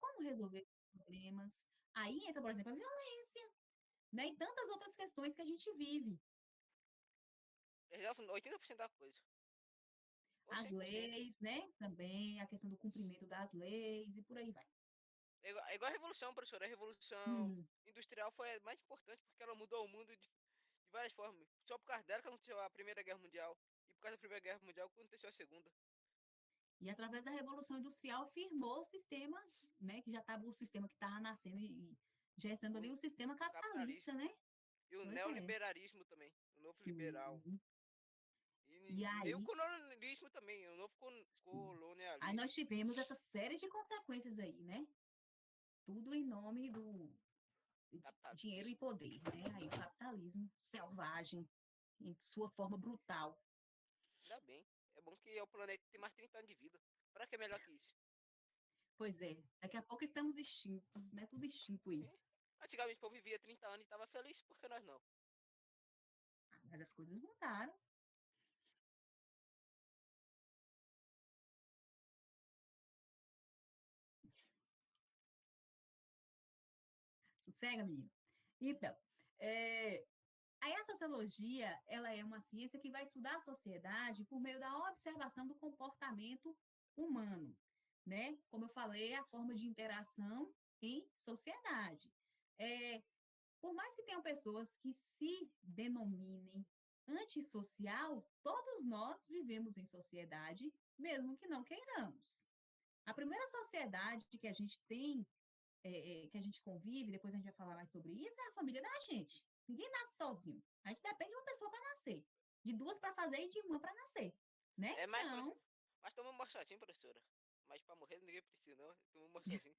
como resolver esses problemas. Aí entra, por exemplo, a violência, né? E tantas outras questões que a gente vive. Resolve 80% da coisa. Ou As 100%. leis, né? Também a questão do cumprimento das leis e por aí vai. É igual a Revolução, professor. A Revolução Hum. Industrial foi a mais importante porque ela mudou o mundo de várias formas. Só por causa dela que aconteceu a Primeira Guerra Mundial. E por causa da Primeira Guerra Mundial que aconteceu a Segunda. E através da Revolução Industrial firmou o sistema, né? Que já estava o sistema que estava nascendo e gestando O ali o sistema capitalista, capitalismo. né? E o Pois é. neoliberalismo também. O novo liberal. Sim. E E nem o aí, colonialismo também. O novo sim. Aí nós colonialismo. tivemos essa série de consequências aí, né? Tudo em nome do dinheiro e Capitalismo. poder, né? Aí o capitalismo selvagem, em sua forma brutal. Ainda bem. É bom que o planeta tem mais 30 anos de vida. Pra que é melhor que isso? Pois é, daqui a pouco estamos extintos, né? Tudo extinto aí. Sim. Antigamente o povo vivia 30 anos e tava feliz, por que nós não? Mas as coisas mudaram. Sossega, menino. Então, Aí a sociologia, ela é uma ciência que vai estudar a sociedade por meio da observação do comportamento humano, né? Como eu falei, a forma de interação em sociedade. É, por mais que tenham pessoas que se denominem antissocial, todos nós vivemos em sociedade, mesmo que não queiramos. A primeira sociedade que a gente tem, que a gente convive, depois a gente vai falar mais sobre isso, é a família da gente. Ninguém nasce sozinho. A gente depende de uma pessoa para nascer, de duas para fazer e de uma para nascer, né? É mais. Então, Mas toma uma sozinho, professora. Mas pra morrer ninguém precisa, não. Toma uma sozinho.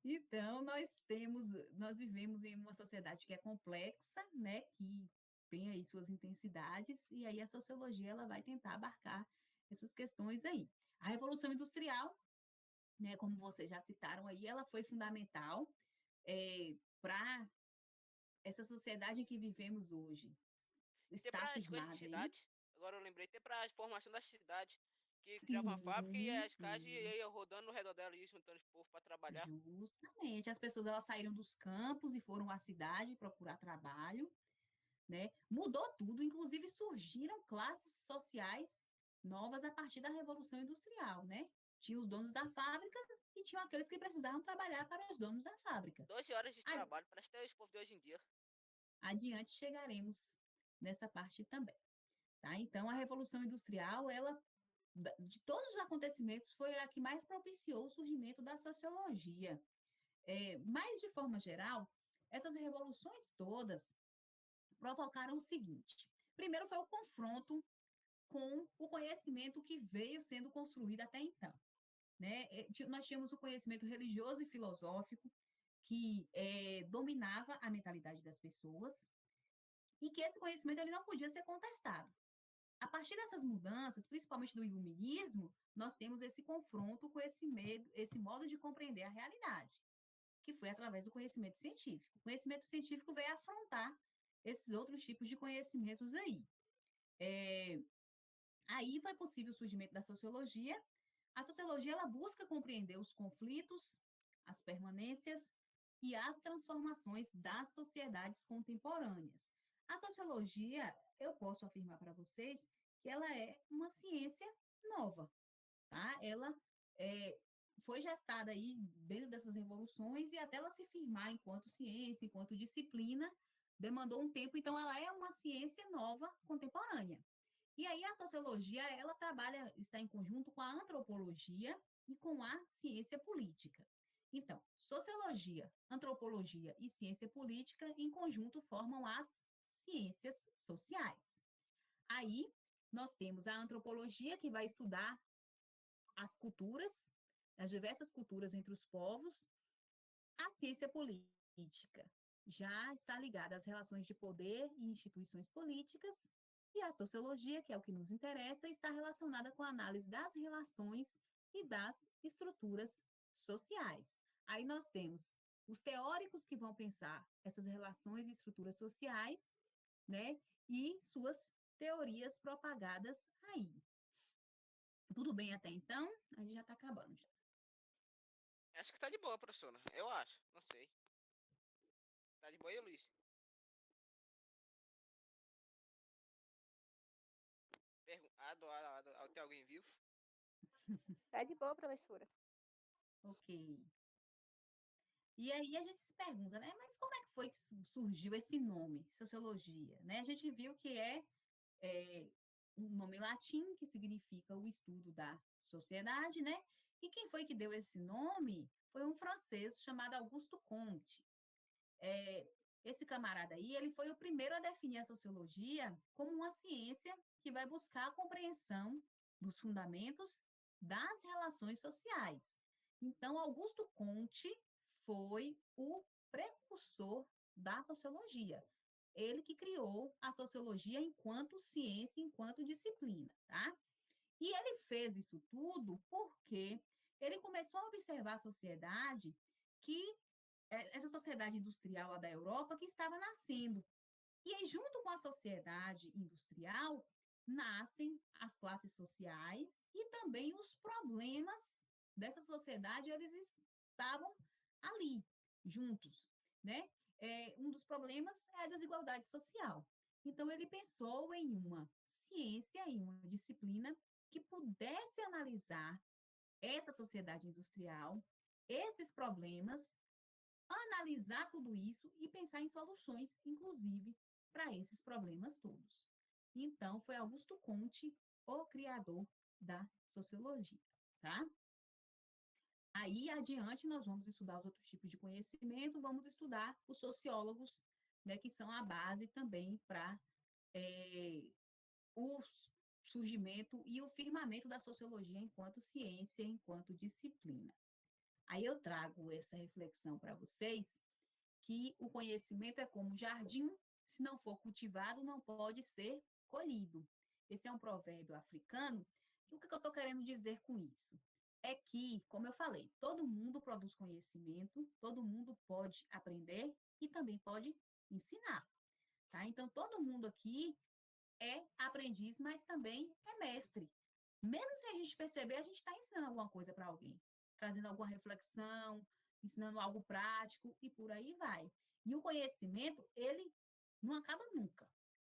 Então, nós vivemos em uma sociedade que é complexa, né, que tem aí suas intensidades, e aí a sociologia ela vai tentar abarcar essas questões aí. A Revolução Industrial, né, como vocês já citaram aí, ela foi fundamental para essa sociedade em que vivemos hoje E tem estar para as coisas de firmada aí. cidade. Agora eu lembrei, tem para a formação da cidade. Que criava uma fábrica e Sim, as casas sim. ia rodando no redor dela e juntando os povos para trabalhar. Justamente. As pessoas elas saíram dos campos e foram à cidade procurar trabalho, né? Mudou tudo, inclusive surgiram classes sociais novas a partir da Revolução Industrial, né? Tinha os donos da fábrica e tinham aqueles que precisavam trabalhar para os donos da fábrica. 12 horas de Aí, trabalho, parece até os povos de hoje em dia. adiante chegaremos nessa parte também, tá? Então, a Revolução Industrial, ela de todos os acontecimentos, foi a que mais propiciou o surgimento da sociologia. Mas, de forma geral, essas revoluções todas provocaram o seguinte: primeiro foi o confronto com o conhecimento que veio sendo construído até então. Né? Nós tínhamos o conhecimento religioso e filosófico que dominava a mentalidade das pessoas e que esse conhecimento ele não podia ser contestado. A partir dessas mudanças, principalmente do iluminismo, nós temos esse confronto com esse medo, esse modo de compreender a realidade, que foi através do conhecimento científico. O conhecimento científico veio afrontar esses outros tipos de conhecimentos aí. Aí foi possível o surgimento da sociologia. A sociologia ela busca compreender os conflitos, as permanências e as transformações das sociedades contemporâneas. A sociologia, eu posso afirmar para vocês que ela é uma ciência nova, tá? Ela foi gestada aí dentro dessas revoluções e até ela se firmar enquanto ciência, enquanto disciplina, demandou um tempo, então ela é uma ciência nova, contemporânea. E aí a sociologia, ela trabalha, está em conjunto com a antropologia e com a ciência política. Então, sociologia, antropologia e ciência política em conjunto formam as ciências sociais. Aí nós temos a antropologia que vai estudar as culturas, as diversas culturas entre os povos. A ciência política já está ligada às relações de poder e instituições políticas, e a sociologia, que é o que nos interessa, está relacionada com a análise das relações e das estruturas sociais. Aí nós temos os teóricos que vão pensar essas relações e estruturas sociais, né, e suas teorias propagadas aí. Tudo bem até então? A gente já está acabando. Já. Acho que tá de boa, professora. Eu acho. Não sei. Tá de boa aí, Luiz? Tem alguém vivo? Tá de boa, professora. Ok. E aí a gente se pergunta, né? Mas como é que foi que surgiu esse nome, sociologia? Né? A gente viu que é um nome latim que significa o estudo da sociedade, né? E quem foi que deu esse nome foi um francês chamado Augusto Comte. Esse camarada aí, ele foi o primeiro a definir a sociologia como uma ciência que vai buscar a compreensão dos fundamentos das relações sociais. Então, Augusto Comte foi o precursor da sociologia. Ele que criou a sociologia enquanto ciência, enquanto disciplina, tá? E ele fez isso tudo porque ele começou a observar a sociedade que essa sociedade industrial lá da Europa que estava nascendo. E aí, junto com a sociedade industrial, nascem as classes sociais e também os problemas dessa sociedade, eles estavam ali, juntos, né? um dos problemas é a desigualdade social. Então, ele pensou em uma ciência, em uma disciplina que pudesse analisar essa sociedade industrial, esses problemas, analisar tudo isso e pensar em soluções, inclusive, para esses problemas todos. Então, foi Augusto Comte o criador da sociologia, tá? Aí, adiante, nós vamos estudar os outros tipos de conhecimento, vamos estudar os sociólogos, né, que são a base também para o surgimento e o firmamento da sociologia enquanto ciência, enquanto disciplina. Aí eu trago essa reflexão para vocês, que o conhecimento é como jardim, se não for cultivado, não pode ser colhido. Esse é um provérbio africano. E o que eu estou querendo dizer com isso? É que, como eu falei, todo mundo produz conhecimento, todo mundo pode aprender e também pode ensinar, tá? Então, todo mundo aqui é aprendiz, mas também é mestre. Mesmo sem a gente perceber, a gente está ensinando alguma coisa para alguém, trazendo alguma reflexão, ensinando algo prático e por aí vai. E o conhecimento, ele não acaba nunca,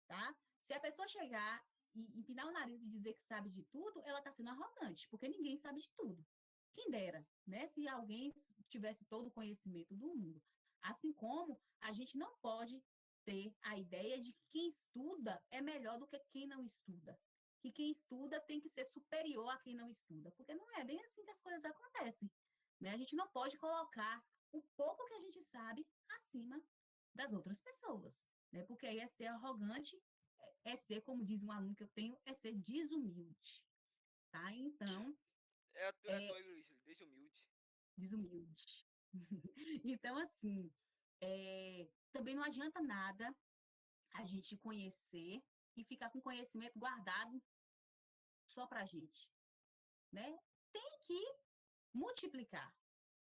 tá? Se a pessoa chegar e empinar o nariz e dizer que sabe de tudo, ela está sendo arrogante, porque ninguém sabe de tudo. Quem dera, né? Se alguém tivesse todo o conhecimento do mundo. Assim como a gente não pode ter a ideia de que quem estuda é melhor do que quem não estuda. Que quem estuda tem que ser superior a quem não estuda, porque não é bem assim que as coisas acontecem, né? A gente não pode colocar o pouco que a gente sabe acima das outras pessoas, né? Porque aí é ser arrogante, é ser, como diz um aluno que eu tenho, é ser desumilde, tá? Então, É a tua Luiz, desumilde. desumilde. Então, assim, também não adianta nada a gente conhecer e ficar com conhecimento guardado só para a gente, né? Tem que multiplicar,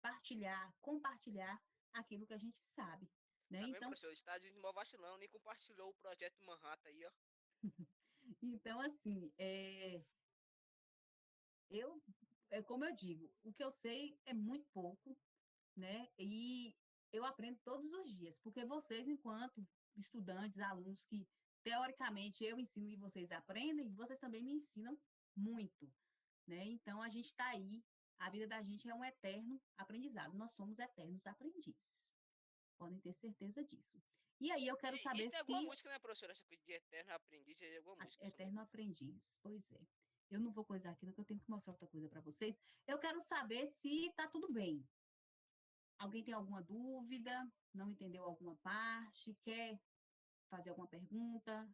partilhar, compartilhar aquilo que a gente sabe, né? Tá vendo, Então, professor? Está de mó vacilão, nem compartilhou o projeto Manhattan aí, ó. assim, como eu digo, o que eu sei é muito pouco, né? E eu aprendo todos os dias, porque vocês, enquanto estudantes, alunos que teoricamente eu ensino e vocês aprendem, vocês também me ensinam muito, né? Então a gente está aí, a vida da gente é um eterno aprendizado, nós somos eternos aprendizes. Podem ter certeza disso. E aí eu quero saber Isso tem alguma se música, né, professora? Essa coisa de eterno aprendiz, é alguma música. eterno aprendiz, pois é. Eu não vou coisar aquilo que eu tenho que mostrar outra coisa para vocês. Eu quero saber se está tudo bem. Alguém tem alguma dúvida? Não entendeu alguma parte? Quer fazer alguma pergunta?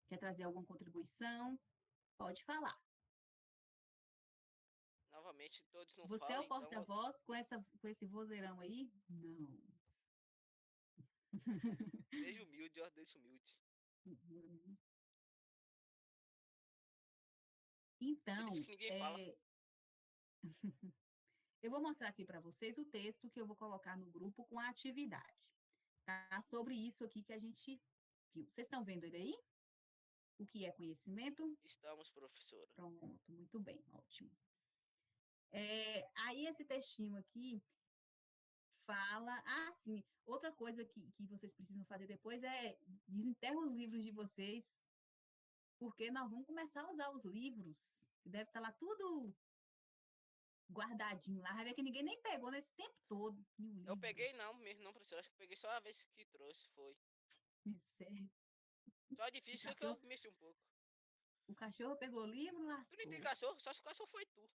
Quer trazer alguma contribuição? Pode falar. Novamente, todos não Você é falam, o então... porta-voz com esse vozeirão aí? Não. Desumilde, ó, desumilde. Então, Por isso que ninguém fala. eu vou mostrar aqui para vocês o texto que eu vou colocar no grupo com a atividade, tá? Sobre isso aqui que a gente viu. Vocês estão vendo ele aí? O que é conhecimento? Estamos, professora. Pronto, muito bem, ótimo. Aí esse textinho aqui fala... sim, outra coisa que vocês precisam fazer depois é desenterrar os livros de vocês, porque nós vamos começar a usar os livros, que deve estar lá tudo guardadinho lá, vai ver que ninguém nem pegou nesse tempo todo. Eu peguei não, mesmo não, professora. Acho que peguei só a vez que trouxe, foi. Miséria. Só difícil que eu mexi um pouco. O cachorro pegou o livro, Tu lascou. nem tem cachorro, só se o cachorro foi tu.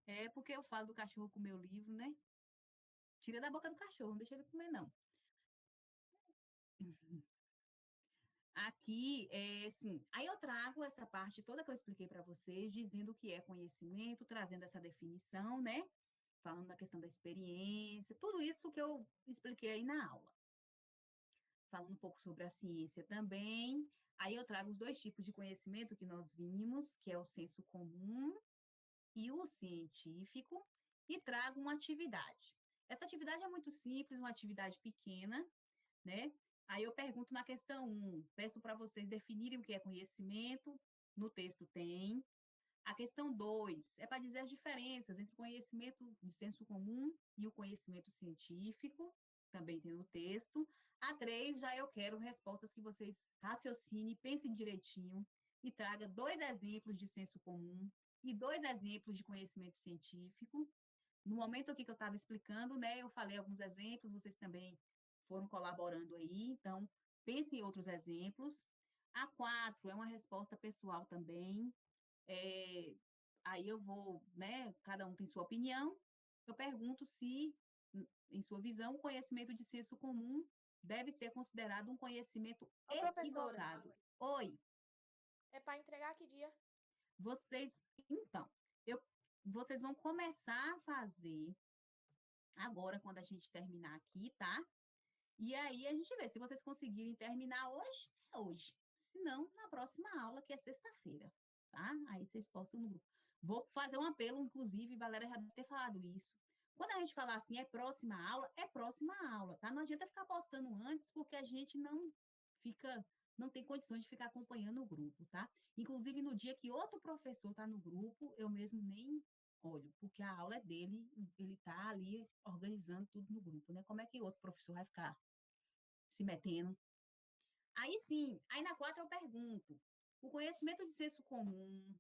É porque eu falo do cachorro comer o livro, né? Tira da boca do cachorro, não deixa ele comer, não. Aqui, sim. Aí eu trago essa parte toda que eu expliquei para vocês, dizendo o que é conhecimento, trazendo essa definição, né? Falando da questão da experiência, tudo isso que eu expliquei aí na aula. Falando um pouco sobre a ciência também. Aí eu trago os dois tipos de conhecimento que nós vimos, que é o senso comum e o científico, e trago uma atividade. Essa atividade é muito simples, uma atividade pequena, né? Aí eu pergunto na questão 1, peço para vocês definirem o que é conhecimento, no texto tem. A questão 2 é para dizer as diferenças entre o conhecimento de senso comum e o conhecimento científico, também tem no texto. A 3 já eu quero respostas que vocês raciocinem, pensem direitinho e traga 2 exemplos de senso comum e 2 exemplos de conhecimento científico. No momento aqui que eu estava explicando, né, eu falei alguns exemplos, vocês também foram colaborando aí, então pensem em outros exemplos. A 4 é uma resposta pessoal também. Aí eu vou, né, cada um tem sua opinião. Eu pergunto se, em sua visão, o conhecimento de senso comum deve ser considerado um conhecimento Ô, professora, equivocado. Oi, é para entregar que dia? então, vocês vão começar a fazer agora, quando a gente terminar aqui, tá? E aí a gente vê, se vocês conseguirem terminar hoje, é hoje. Se não, na próxima aula, que é sexta-feira, tá? Aí vocês postam no grupo. Vou fazer um apelo, inclusive, Valéria já deve ter falado isso. Quando a gente falar assim, é próxima aula, tá? Não adianta ficar postando antes, porque a gente não tem condições de ficar acompanhando o grupo, tá? Inclusive, no dia que outro professor tá no grupo, eu mesmo nem olho, porque a aula é dele, ele tá ali organizando tudo no grupo, né? Como é que outro professor vai ficar se metendo? Aí sim, aí na 4 eu pergunto, o conhecimento de senso comum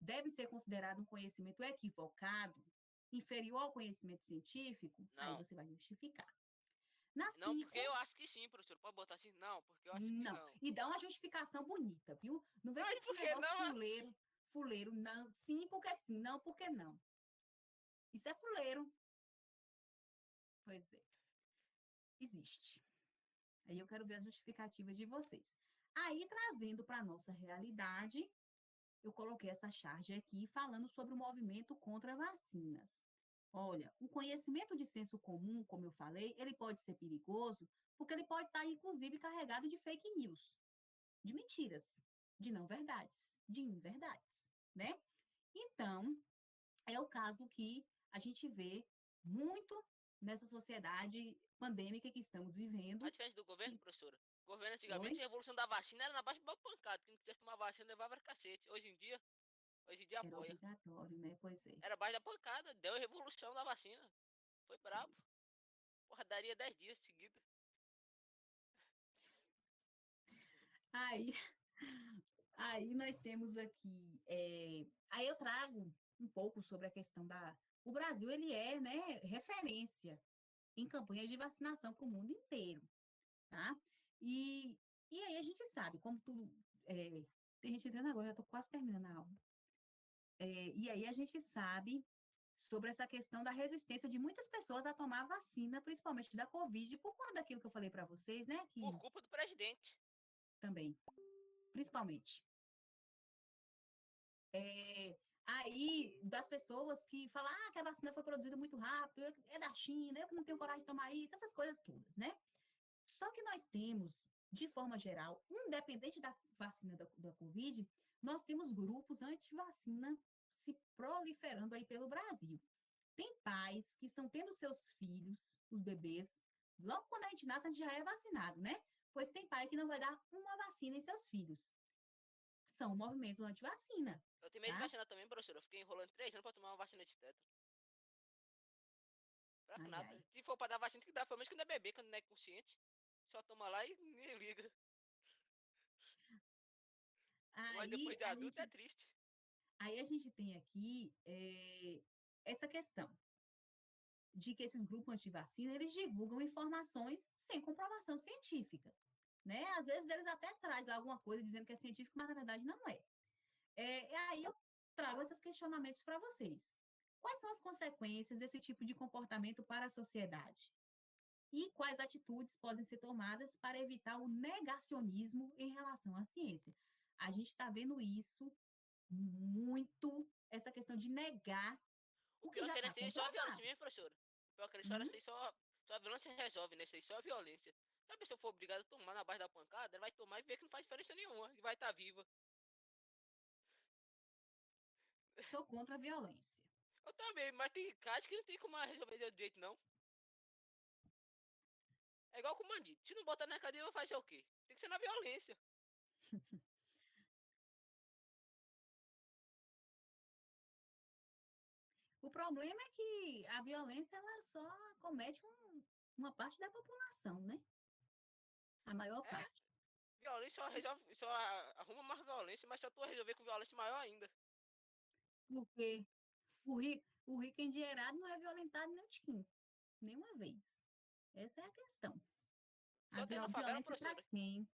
deve ser considerado um conhecimento equivocado, inferior ao conhecimento científico? Aí Não. você vai justificar. Na Não, 5, porque eu acho que sim, professor. Pode botar assim? Não, porque eu acho que não. não. E dá uma justificação bonita, viu? Não vem com Mas esse por que negócio não? fuleiro, não. Sim, porque sim, não, porque não. Isso é fuleiro. Pois é, existe. Aí eu quero ver a justificativa de vocês. Aí, trazendo para a nossa realidade, eu coloquei essa charge aqui falando sobre o movimento contra vacinas. Olha, o conhecimento de senso comum, como eu falei, ele pode ser perigoso, porque ele pode estar, inclusive, carregado de fake news, de mentiras, de não verdades, de inverdades, né? Então, é o caso que a gente vê muito nessa sociedade pandêmica que estamos A vivendo. diferença do governo, professora. O governo Oi? antigamente, a evolução da vacina era na base de pancada. Quem quisesse tomar vacina levava cacete. Hoje em dia Era apoia. obrigatório, né? Pois é. Era a base da pancada. Deu a revolução da vacina. Foi brabo. Porra, daria 10 dias seguidos. Aí, aí nós temos aqui, aí eu trago um pouco sobre a questão o Brasil, ele é, né, referência em campanhas de vacinação para o mundo inteiro, tá? E aí a gente sabe, como tudo, tem gente entrando agora, já estou quase terminando a aula. E aí a gente sabe sobre essa questão da resistência de muitas pessoas a tomar a vacina, principalmente da Covid, por conta daquilo que eu falei para vocês, né, que Por culpa do presidente. também, principalmente. Aí, das pessoas que falam que a vacina foi produzida muito rápido, é da China, eu que não tenho coragem de tomar isso, essas coisas todas, né? Só que nós temos, de forma geral, independente da vacina da Covid, nós temos grupos anti-vacina se proliferando aí pelo Brasil. Tem pais que estão tendo seus filhos, os bebês, logo quando a gente nasce, a gente já é vacinado, né? Pois tem pai que não vai dar uma vacina em seus filhos. São movimentos anti-vacina. Eu tenho medo de Tá? vacinar também, professor. Eu fiquei enrolando 3 anos pra tomar uma vacina de tetra. Pra Ai, nada. ai. Se for pra dar vacina, tem que dar pelo menos quando é bebê, quando não é consciente. Só toma lá e nem liga. Mas Aí depois de a adulto é gente, triste. aí a gente tem aqui essa questão de que esses grupos anti-vacina, eles divulgam informações sem comprovação científica, né? Às vezes eles até trazem alguma coisa dizendo que é científico, mas na verdade não é. E aí eu trago esses questionamentos para vocês. Quais são as consequências desse tipo de comportamento para a sociedade? E quais atitudes podem ser tomadas para evitar o negacionismo em relação à ciência? A gente está vendo isso muito, essa questão de negar O o que pior é já que está nessa aí é só a violência comprovado. mesmo, professora. O pior é que Hum? nessa aí só a violência resolve, nessa aí só a violência. Se a pessoa for obrigada a tomar na base da pancada, ela vai tomar e ver que não faz diferença nenhuma. E vai estar viva. Sou contra a violência. Eu também, mas tem casos que não tem como resolver de jeito não. É igual com o bandido. Se não botar na cadeia, vai fazer o quê? Tem que ser na violência. problema é que a violência ela só comete uma parte da população, né? A maior É, parte. violência só resolve, arruma mais violência, mas só tu vai resolver com violência maior ainda. Porque o rico endinheirado não é violentado nem um tiquinho, nenhuma vez. Essa é a questão. A Só tu ir na favela, violência para professora. quem?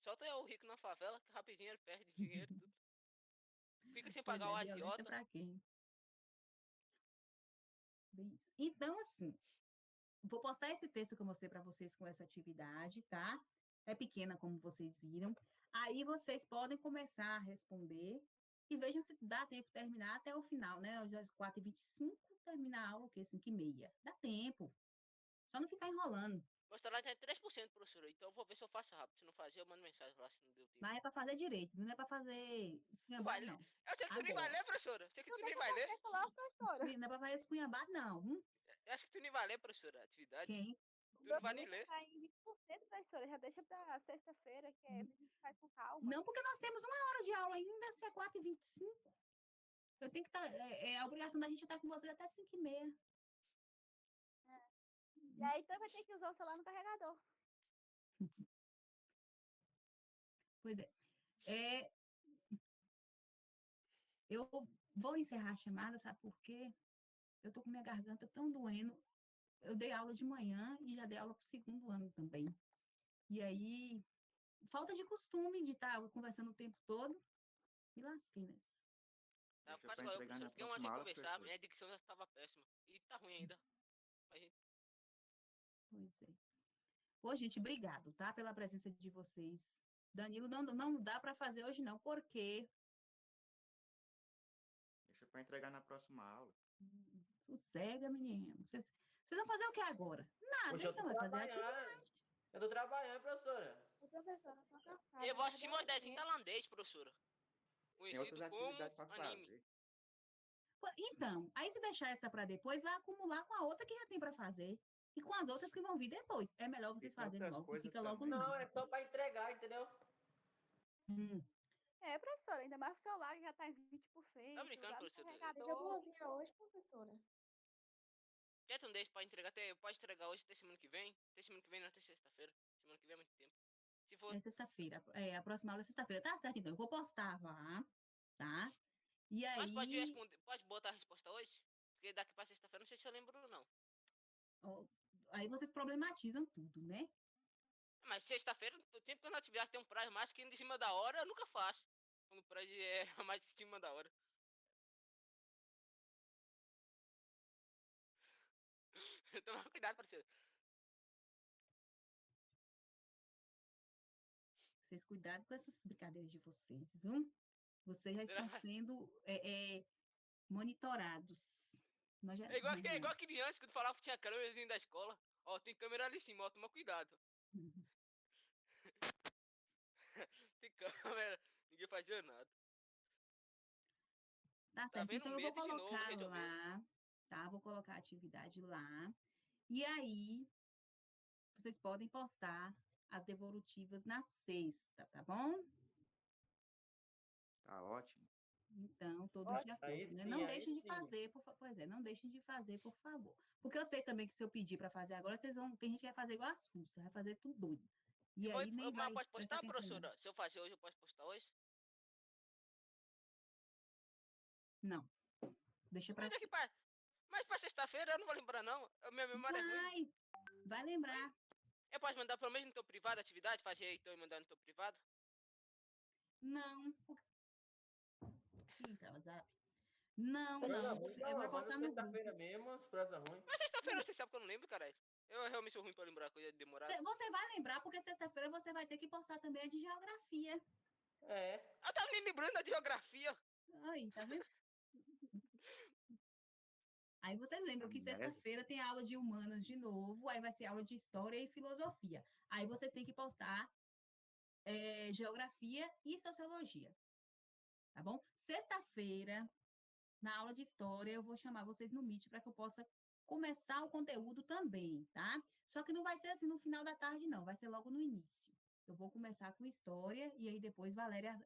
Só tu é o rico na favela, que rapidinho ele perde dinheiro e tudo. Fica sem Pois pagar o é, violência agiota. para quem? Bem isso. Então, assim, vou postar esse texto que eu mostrei para vocês com essa atividade, tá? É pequena, como vocês viram. Aí vocês podem começar a responder e vejam se dá tempo de terminar até o final, né? Hoje às 4h25, terminar a aula, o quê? 5h30. Dá tempo. Só não ficar enrolando. Mostrou lá tem 3%, professora. Então eu vou ver se eu faço rápido. Se não fazer, eu mando mensagem lá se não deu tempo. Mas é para fazer direito, não é para fazer Tu vai esculhambado, ler? não. Eu sei que tu nem vai Agora. ler, professora. Eu sei que Não tu nem deixa vai ler. fazer logo, professora. Não é para fazer esculhambado, não. Eu acho que tu nem vai ler, professora, a atividade. Quem? Tu não vai nem Meu ler. tá em 20%, professora. Já deixa pra sexta-feira, que a gente faz com calma. Não, porque nós temos 1 hora de aula ainda, se é 4h25. Eu tenho que estar. É a obrigação da gente estar com vocês até 5h30. E aí, então vai ter que usar o celular no carregador. Pois é. Eu vou encerrar a chamada, sabe por quê? Eu tô com minha garganta tão doendo. Eu dei aula de manhã e já dei aula pro 2º ano também. E aí, falta de costume de estar conversando o tempo todo. Me lasquei nessa. Tá, Deixa quase pra igual eu, entregar na professor. Fiquei uma sem próxima aula, conversar. professor. Minha dicção já estava péssima. E tá ruim ainda. A gente... Pois é. Ô, gente, obrigado, tá? Pela presença de vocês. Danilo, não dá para fazer hoje não, porque... Deixa pra entregar na próxima aula. Sossega, menino. Vocês vão fazer o que agora? Nada, Poxa, eu então tô vai fazer trabalhando. atividade. Eu tô trabalhando, professora. Ô, professora, eu tô cansada. Eu vou já assistir deu meus desenhos tempo. tailandês, professora. Tem outras Conhecido como atividades pra anime. fazer. Pô, então, aí se deixar essa para depois, vai acumular com a outra que já tem para fazer. E com as outras que vão vir depois. É melhor vocês E tantas fazerem logo, que coisas fica logo também. no Não, é início. só pra entregar, entendeu? É, professora, ainda mais o celular que já tá em 20%. Tá brincando, usar no professora? Seja carregador. boazinha hoje, professora. Quer tu não deixa pra entregar até. Pode entregar hoje até semana que vem? Até semana que vem, não até sexta-feira. Semana que vem é muito tempo. Se for. É sexta-feira. A próxima aula é sexta-feira. Tá certo, então. Eu vou postar lá, tá? E Mas pode aí, responder. Pode botar a resposta hoje? Porque daqui pra sexta-feira não sei se eu lembro, não. ó, aí vocês problematizam tudo, né? Mas sexta-feira, sempre que a atividade tem um prazo mais que de cima da hora, eu nunca faço. Quando o prazo é mais que de cima da hora. Toma cuidado, parceiro. Vocês cuidado com essas brincadeiras de vocês, viu? Vocês já estão sendo monitorados. Nós já... É igual criança, quando falava que tinha câmera dentro da escola. Ó, tem câmera ali em cima, ó, toma cuidado. Tem câmera, ninguém fazia nada. Tá certo, vendo? então eu vou Medo de novo, colocar resolveu. lá, tá? Vou colocar a atividade lá. E aí, vocês podem postar as devolutivas na sexta, tá bom? Tá ótimo. Então, todos de Aí acordo, né? sim, Não aí deixem de sim. fazer, pois é, não deixem de fazer, por favor. Porque eu sei também que se eu pedir para fazer agora, vocês vão, tem gente que vai fazer igual as fuças, vai fazer tudo doido. E aí nem Mas vai pode prestar postar, atenção em nada. professora? Se eu fazer hoje, eu posso postar hoje? Não. Deixa para Mas, mas pra sexta-feira eu não vou lembrar, não. Minha memória é ruim. vai lembrar. Eu posso mandar pelo menos no teu privado a atividade? Fazer aí então e mandar no teu privado? Não. Ih, entrava zap. Não, Prosa não. ruim, Eu vou manda postar no grupo. sexta-feira mesmo, as prosa ruim. Mas sexta-feira você sabe que eu não lembro, caralho. Eu realmente sou ruim pra lembrar coisa demorada. Você vai lembrar, porque sexta-feira você vai ter que postar também a de geografia. É. Eu tava nem lembrando da geografia. Aí, tá vendo? Aí vocês lembram que Amnésia. sexta-feira tem aula de humanas de novo, aí vai ser aula de história e filosofia. Aí vocês têm que postar geografia e sociologia. Tá bom? Sexta-feira, na aula de história, eu vou chamar vocês no Meet para que eu possa começar o conteúdo também, tá? Só que não vai ser assim no final da tarde, não. Vai ser logo no início. Eu vou começar com história e aí depois Valéria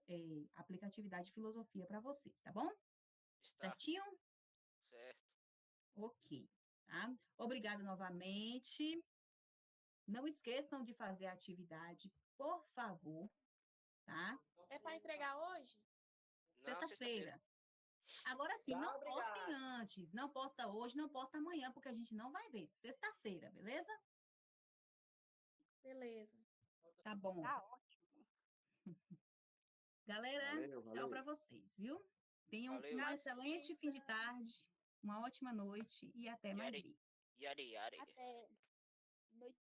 aplica atividade de filosofia para vocês, tá bom? Está Certinho? certo. Ok, tá? Obrigada novamente. Não esqueçam de fazer a atividade, por favor, tá? É para entregar hoje? Não, sexta-feira. Sexta-feira. Agora sim, Tá, não postem obrigado. antes, não posta hoje, não posta amanhã, porque a gente não vai ver. Sexta-feira, beleza? Beleza. Tá bom. Tá ótimo. Galera, Valeu, tchau valeu. para vocês, viu? Tenham Valeu. um excelente fim de tarde, uma ótima noite e até mais Yari, ver. yari, yari. Até noite.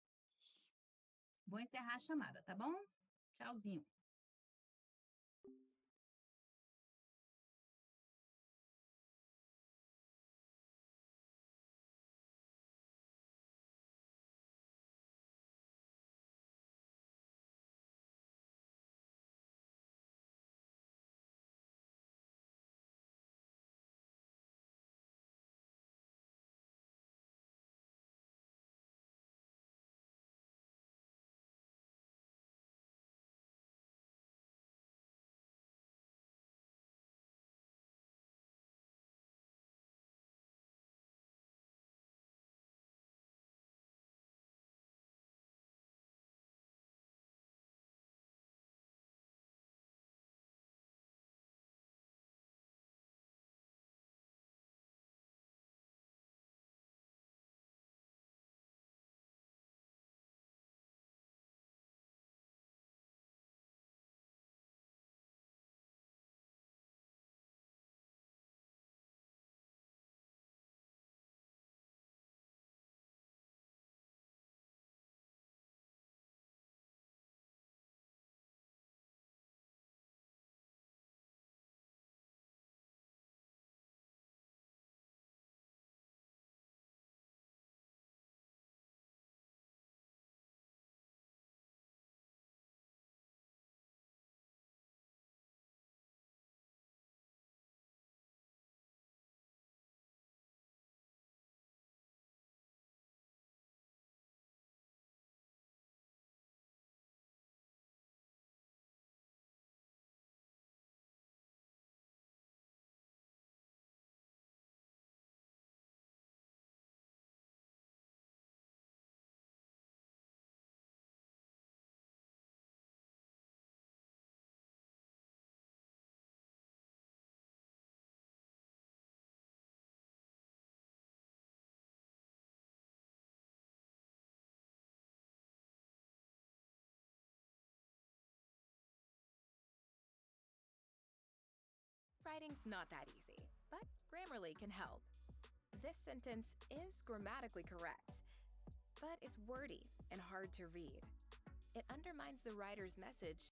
Vou encerrar a chamada, tá bom? Tchauzinho. Writing's not that easy, but Grammarly can help. This sentence is grammatically correct, but it's wordy and hard to read. It undermines the writer's message